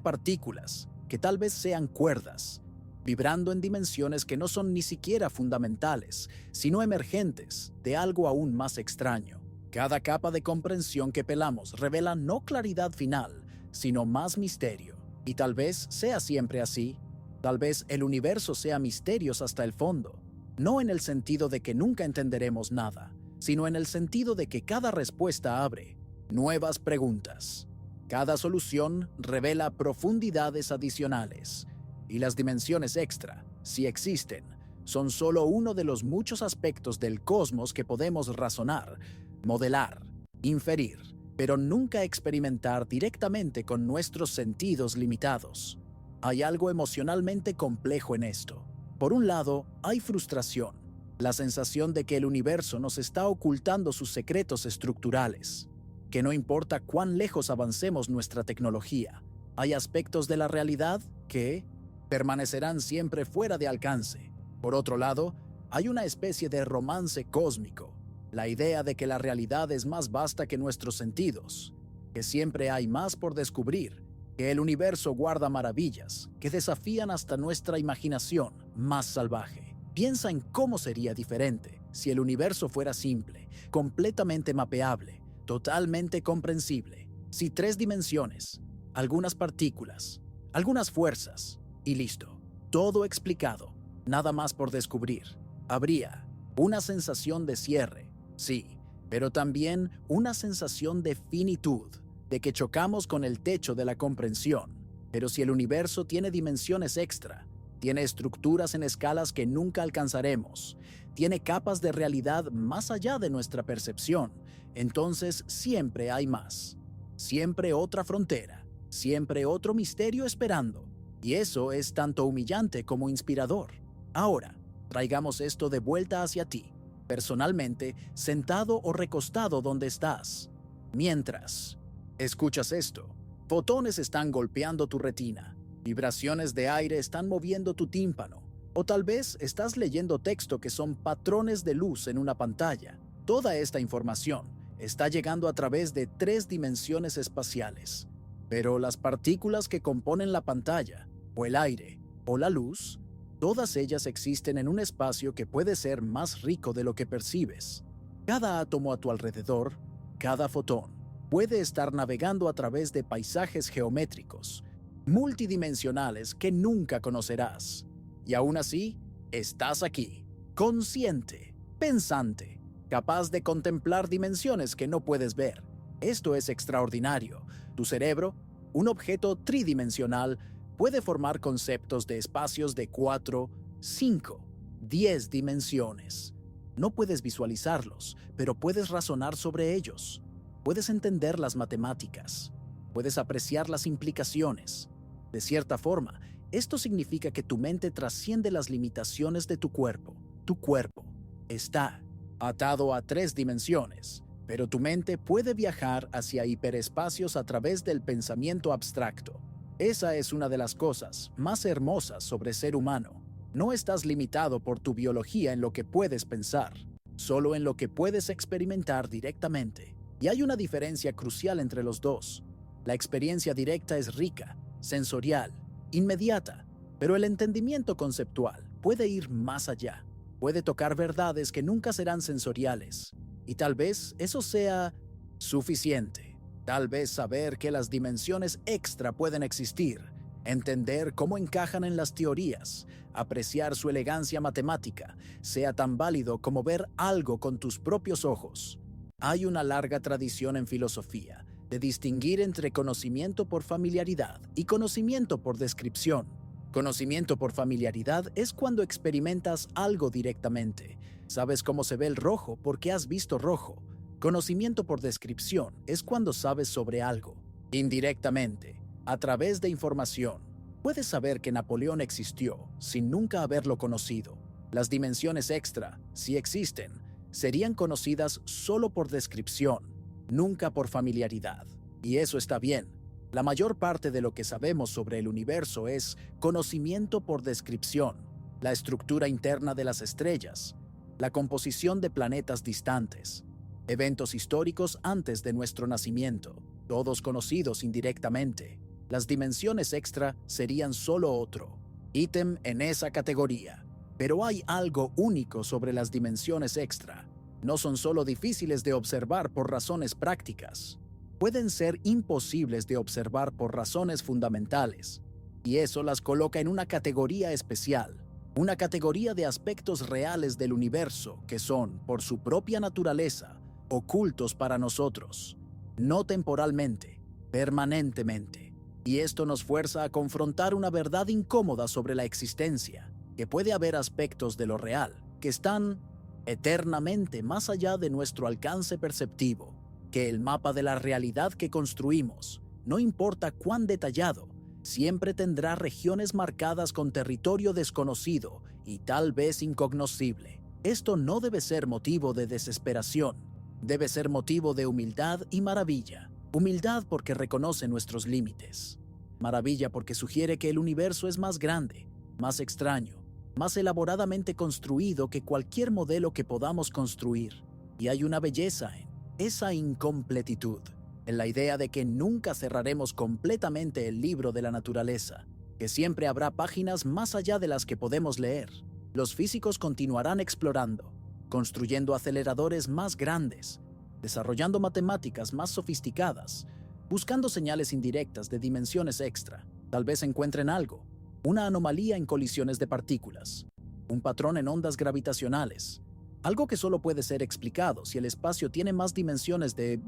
partículas, que tal vez sean cuerdas, vibrando en dimensiones que no son ni siquiera fundamentales, sino emergentes de algo aún más extraño. Cada capa de comprensión que pelamos revela no claridad final, sino más misterio. Y tal vez sea siempre así. Tal vez el universo sea misterios hasta el fondo, no en el sentido de que nunca entenderemos nada, sino en el sentido de que cada respuesta abre nuevas preguntas. Cada solución revela profundidades adicionales. Y las dimensiones extra, si existen, son solo uno de los muchos aspectos del cosmos que podemos razonar, modelar, inferir, pero nunca experimentar directamente con nuestros sentidos limitados. Hay algo emocionalmente complejo en esto. Por un lado, hay frustración, la sensación de que el universo nos está ocultando sus secretos estructurales, que no importa cuán lejos avancemos nuestra tecnología, hay aspectos de la realidad que permanecerán siempre fuera de alcance. Por otro lado, hay una especie de romance cósmico, la idea de que la realidad es más vasta que nuestros sentidos, que siempre hay más por descubrir, que el universo guarda maravillas que desafían hasta nuestra imaginación más salvaje. Piensa en cómo sería diferente si el universo fuera simple, completamente mapeable, totalmente comprensible, si 3 dimensiones, algunas partículas, algunas fuerzas, y listo, todo explicado, nada más por descubrir. Habría una sensación de cierre, sí, pero también una sensación de finitud, de que chocamos con el techo de la comprensión. Pero si el universo tiene dimensiones extra, tiene estructuras en escalas que nunca alcanzaremos, tiene capas de realidad más allá de nuestra percepción, entonces siempre hay más. Siempre otra frontera, siempre otro misterio esperando. Y eso es tanto humillante como inspirador. Ahora, traigamos esto de vuelta hacia ti, personalmente, sentado o recostado donde estás. Mientras escuchas esto, fotones están golpeando tu retina, vibraciones de aire están moviendo tu tímpano, o tal vez estás leyendo texto que son patrones de luz en una pantalla. Toda esta información está llegando a través de 3 dimensiones espaciales. Pero las partículas que componen la pantalla, o el aire, o la luz, todas ellas existen en un espacio que puede ser más rico de lo que percibes. Cada átomo a tu alrededor, cada fotón, puede estar navegando a través de paisajes geométricos, multidimensionales que nunca conocerás. Y aún así, estás aquí, consciente, pensante, capaz de contemplar dimensiones que no puedes ver. Esto es extraordinario. Tu cerebro, un objeto tridimensional, puede formar conceptos de espacios de 4, 5, 10 dimensiones. No puedes visualizarlos, pero puedes razonar sobre ellos. Puedes entender las matemáticas. Puedes apreciar las implicaciones. De cierta forma, esto significa que tu mente trasciende las limitaciones de tu cuerpo. Tu cuerpo está atado a 3 dimensiones, pero tu mente puede viajar hacia hiperespacios a través del pensamiento abstracto. Esa es una de las cosas más hermosas sobre ser humano. No estás limitado por tu biología en lo que puedes pensar, solo en lo que puedes experimentar directamente. Y hay una diferencia crucial entre los dos. La experiencia directa es rica, sensorial, inmediata, pero el entendimiento conceptual puede ir más allá. Puede tocar verdades que nunca serán sensoriales. Y tal vez eso sea suficiente. Tal vez saber que las dimensiones extra pueden existir, entender cómo encajan en las teorías, apreciar su elegancia matemática, sea tan válido como ver algo con tus propios ojos. Hay una larga tradición en filosofía de distinguir entre conocimiento por familiaridad y conocimiento por descripción. Conocimiento por familiaridad es cuando experimentas algo directamente. Sabes cómo se ve el rojo porque has visto rojo. Conocimiento por descripción es cuando sabes sobre algo, indirectamente, a través de información. Puedes saber que Napoleón existió sin nunca haberlo conocido. Las dimensiones extra, si existen, serían conocidas solo por descripción, nunca por familiaridad. Y eso está bien. La mayor parte de lo que sabemos sobre el universo es conocimiento por descripción, la estructura interna de las estrellas, la composición de planetas distantes, eventos históricos antes de nuestro nacimiento, todos conocidos indirectamente. Las dimensiones extra serían solo otro ítem en esa categoría. Pero hay algo único sobre las dimensiones extra. No son solo difíciles de observar por razones prácticas. Pueden ser imposibles de observar por razones fundamentales. Y eso las coloca en una categoría especial. Una categoría de aspectos reales del universo que son, por su propia naturaleza, ocultos para nosotros. No temporalmente, permanentemente. Y esto nos fuerza a confrontar una verdad incómoda sobre la existencia, que puede haber aspectos de lo real que están eternamente más allá de nuestro alcance perceptivo, que el mapa de la realidad que construimos, no importa cuán detallado, siempre tendrá regiones marcadas con territorio desconocido y tal vez incognoscible. Esto no debe ser motivo de desesperación, debe ser motivo de humildad y maravilla. Humildad porque reconoce nuestros límites. Maravilla porque sugiere que el universo es más grande, más extraño, más elaboradamente construido que cualquier modelo que podamos construir. Y hay una belleza en esa incompletitud, en la idea de que nunca cerraremos completamente el libro de la naturaleza, que siempre habrá páginas más allá de las que podemos leer. Los físicos continuarán explorando, construyendo aceleradores más grandes, desarrollando matemáticas más sofisticadas, buscando señales indirectas de dimensiones extra. Tal vez encuentren algo, una anomalía en colisiones de partículas, un patrón en ondas gravitacionales, algo que solo puede ser explicado si el espacio tiene más dimensiones de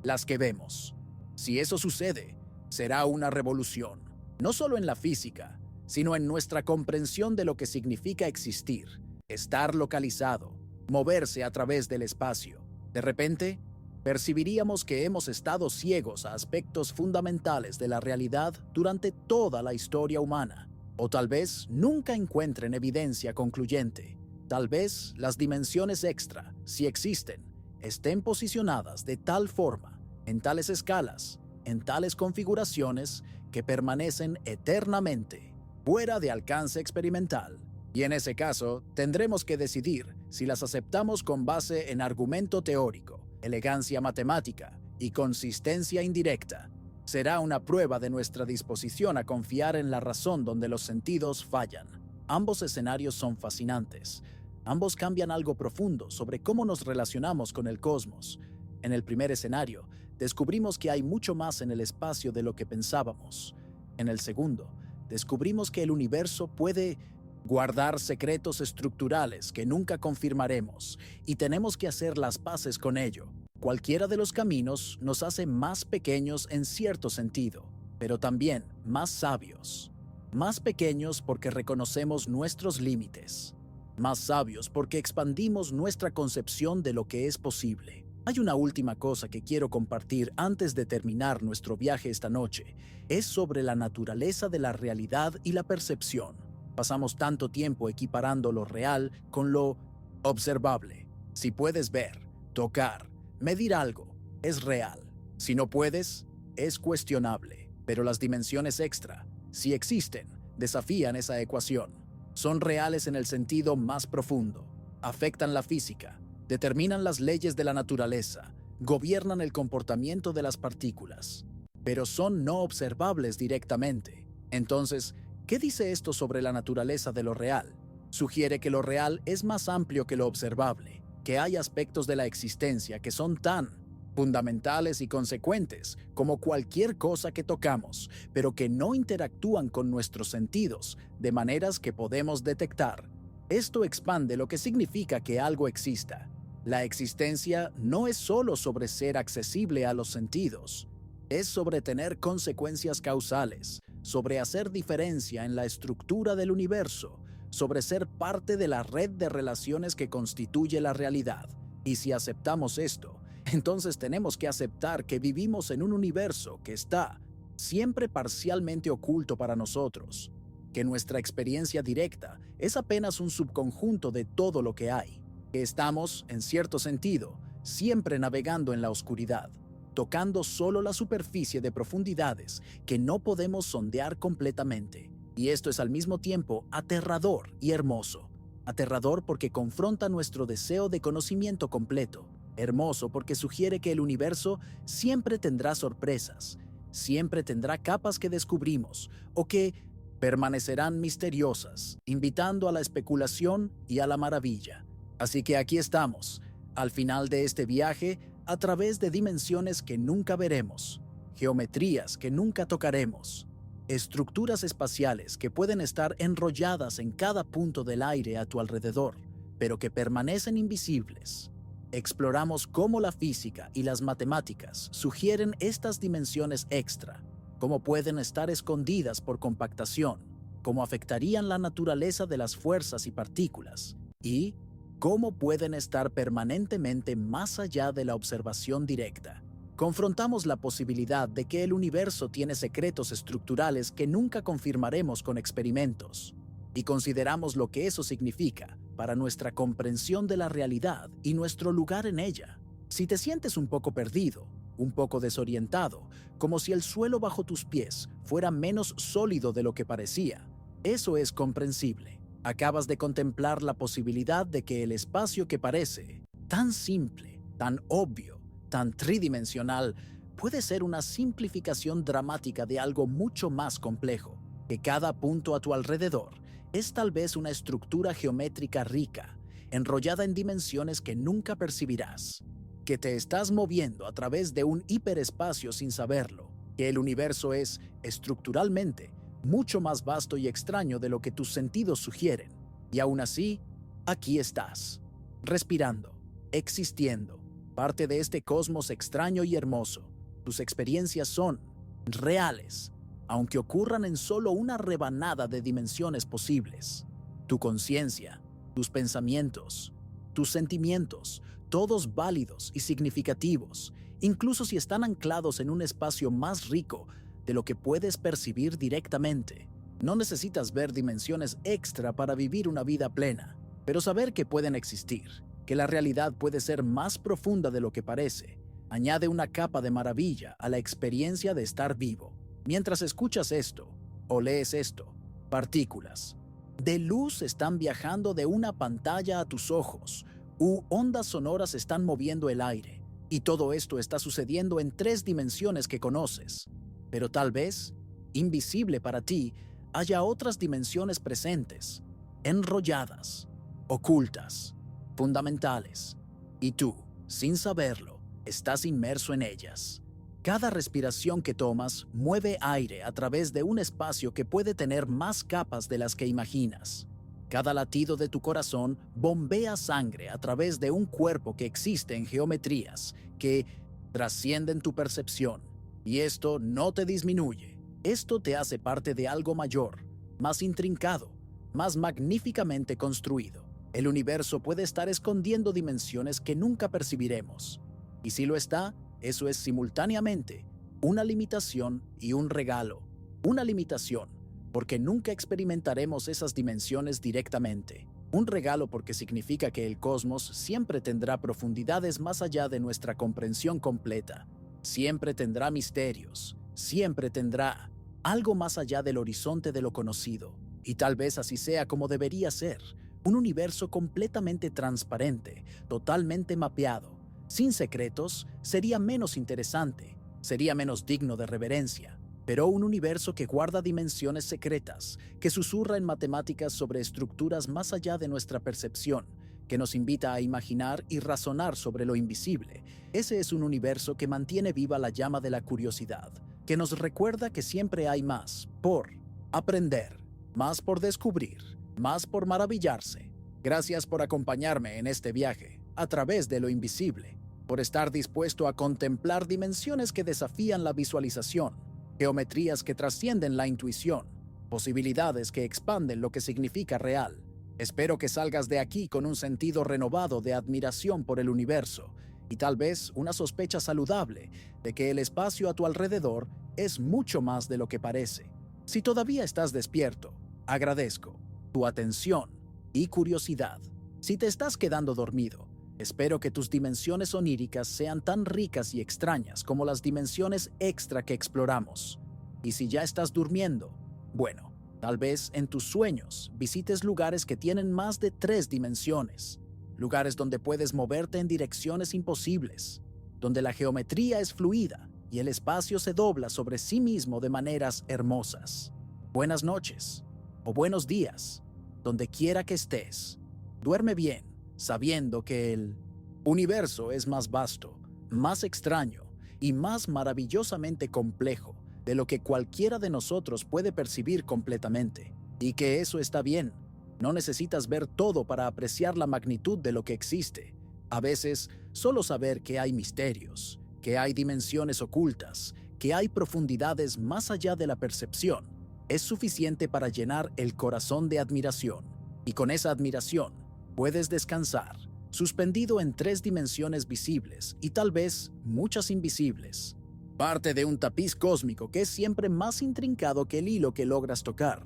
las que vemos. Si eso sucede, será una revolución, no solo en la física, sino en nuestra comprensión de lo que significa existir, estar localizado, moverse a través del espacio. De repente, percibiríamos que hemos estado ciegos a aspectos fundamentales de la realidad durante toda la historia humana. O tal vez nunca encuentren evidencia concluyente. Tal vez las dimensiones extra, si existen, estén posicionadas de tal forma, en tales escalas, en tales configuraciones, que permanecen eternamente fuera de alcance experimental. Y en ese caso, tendremos que decidir si las aceptamos con base en argumento teórico, elegancia matemática y consistencia indirecta. Será una prueba de nuestra disposición a confiar en la razón donde los sentidos fallan. Ambos escenarios son fascinantes. Ambos cambian algo profundo sobre cómo nos relacionamos con el cosmos. En el primer escenario, descubrimos que hay mucho más en el espacio de lo que pensábamos. En el segundo, descubrimos que el universo puede guardar secretos estructurales que nunca confirmaremos y tenemos que hacer las paces con ello. Cualquiera de los caminos nos hace más pequeños en cierto sentido, pero también más sabios. Más pequeños porque reconocemos nuestros límites. Más sabios porque expandimos nuestra concepción de lo que es posible. Hay una última cosa que quiero compartir antes de terminar nuestro viaje esta noche. Es sobre la naturaleza de la realidad y la percepción. Pasamos tanto tiempo equiparando lo real con lo observable. Si puedes ver, tocar, medir algo, es real. Si no puedes, es cuestionable. Pero las dimensiones extra, si existen, desafían esa ecuación. Son reales en el sentido más profundo, afectan la física, determinan las leyes de la naturaleza, gobiernan el comportamiento de las partículas, pero son no observables directamente. Entonces, ¿qué dice esto sobre la naturaleza de lo real? Sugiere que lo real es más amplio que lo observable, que hay aspectos de la existencia que son tan fundamentales y consecuentes como cualquier cosa que tocamos, pero que no interactúan con nuestros sentidos de maneras que podemos detectar. Esto expande lo que significa que algo exista. La existencia no es solo sobre ser accesible a los sentidos, es sobre tener consecuencias causales, sobre hacer diferencia en la estructura del universo, sobre ser parte de la red de relaciones que constituye la realidad. Y si aceptamos esto, entonces tenemos que aceptar que vivimos en un universo que está siempre parcialmente oculto para nosotros, que nuestra experiencia directa es apenas un subconjunto de todo lo que hay, que estamos, en cierto sentido, siempre navegando en la oscuridad, tocando solo la superficie de profundidades que no podemos sondear completamente. Y esto es al mismo tiempo aterrador y hermoso. Aterrador porque confronta nuestro deseo de conocimiento completo. Hermoso porque sugiere que el universo siempre tendrá sorpresas, siempre tendrá capas que descubrimos o que permanecerán misteriosas, invitando a la especulación y a la maravilla. Así que aquí estamos, al final de este viaje, a través de dimensiones que nunca veremos, geometrías que nunca tocaremos, estructuras espaciales que pueden estar enrolladas en cada punto del aire a tu alrededor, pero que permanecen invisibles. Exploramos cómo la física y las matemáticas sugieren estas dimensiones extra, cómo pueden estar escondidas por compactación, cómo afectarían la naturaleza de las fuerzas y partículas, y cómo pueden estar permanentemente más allá de la observación directa. Confrontamos la posibilidad de que el universo tiene secretos estructurales que nunca confirmaremos con experimentos, y consideramos lo que eso significa para nuestra comprensión de la realidad y nuestro lugar en ella. Si te sientes un poco perdido, un poco desorientado, como si el suelo bajo tus pies fuera menos sólido de lo que parecía, eso es comprensible. Acabas de contemplar la posibilidad de que el espacio que parece tan simple, tan obvio, tan tridimensional, puede ser una simplificación dramática de algo mucho más complejo, que cada punto a tu alrededor es tal vez una estructura geométrica rica, enrollada en dimensiones que nunca percibirás, que te estás moviendo a través de un hiperespacio sin saberlo, que el universo es, estructuralmente, mucho más vasto y extraño de lo que tus sentidos sugieren. Y aún así, aquí estás, respirando, existiendo, parte de este cosmos extraño y hermoso. Tus experiencias son reales, aunque ocurran en solo una rebanada de dimensiones posibles. Tu conciencia, tus pensamientos, tus sentimientos, todos válidos y significativos, incluso si están anclados en un espacio más rico de lo que puedes percibir directamente. No necesitas ver dimensiones extra para vivir una vida plena, pero saber que pueden existir, que la realidad puede ser más profunda de lo que parece, añade una capa de maravilla a la experiencia de estar vivo. Mientras escuchas esto, o lees esto, partículas de luz están viajando de una pantalla a tus ojos, u ondas sonoras están moviendo el aire, y todo esto está sucediendo en 3 dimensiones que conoces. Pero tal vez, invisible para ti, haya otras dimensiones presentes, enrolladas, ocultas, fundamentales, y tú, sin saberlo, estás inmerso en ellas. Cada respiración que tomas mueve aire a través de un espacio que puede tener más capas de las que imaginas. Cada latido de tu corazón bombea sangre a través de un cuerpo que existe en geometrías que trascienden tu percepción. Y esto no te disminuye. Esto te hace parte de algo mayor, más intrincado, más magníficamente construido. El universo puede estar escondiendo dimensiones que nunca percibiremos. Y si lo está, eso es simultáneamente una limitación y un regalo. Una limitación, porque nunca experimentaremos esas dimensiones directamente. Un regalo porque significa que el cosmos siempre tendrá profundidades más allá de nuestra comprensión completa. Siempre tendrá misterios, siempre tendrá algo más allá del horizonte de lo conocido, y tal vez así sea como debería ser, un universo completamente transparente, totalmente mapeado, sin secretos. Sería menos interesante, sería menos digno de reverencia, pero un universo que guarda dimensiones secretas, que susurra en matemáticas sobre estructuras más allá de nuestra percepción, que nos invita a imaginar y razonar sobre lo invisible. Ese es un universo que mantiene viva la llama de la curiosidad, que nos recuerda que siempre hay más por aprender, más por descubrir, más por maravillarse. Gracias por acompañarme en este viaje a través de lo invisible, por estar dispuesto a contemplar dimensiones que desafían la visualización, geometrías que trascienden la intuición, posibilidades que expanden lo que significa real. Espero que salgas de aquí con un sentido renovado de admiración por el universo y tal vez una sospecha saludable de que el espacio a tu alrededor es mucho más de lo que parece. Si todavía estás despierto, agradezco tu atención y curiosidad. Si te estás quedando dormido, espero que tus dimensiones oníricas sean tan ricas y extrañas como las dimensiones extra que exploramos. Y si ya estás durmiendo, bueno, tal vez en tus sueños visites lugares que tienen más de 3 dimensiones, lugares donde puedes moverte en direcciones imposibles, donde la geometría es fluida y el espacio se dobla sobre sí mismo de maneras hermosas. Buenas noches o buenos días, donde quiera que estés. Duerme bien, sabiendo que el universo es más vasto, más extraño y más maravillosamente complejo de lo que cualquiera de nosotros puede percibir completamente, y que eso está bien. No necesitas ver todo para apreciar la magnitud de lo que existe. A veces, solo saber que hay misterios, que hay dimensiones ocultas, que hay profundidades más allá de la percepción, es suficiente para llenar el corazón de admiración. Y con esa admiración, puedes descansar, suspendido en 3 dimensiones visibles y tal vez muchas invisibles. Parte de un tapiz cósmico que es siempre más intrincado que el hilo que logras tocar,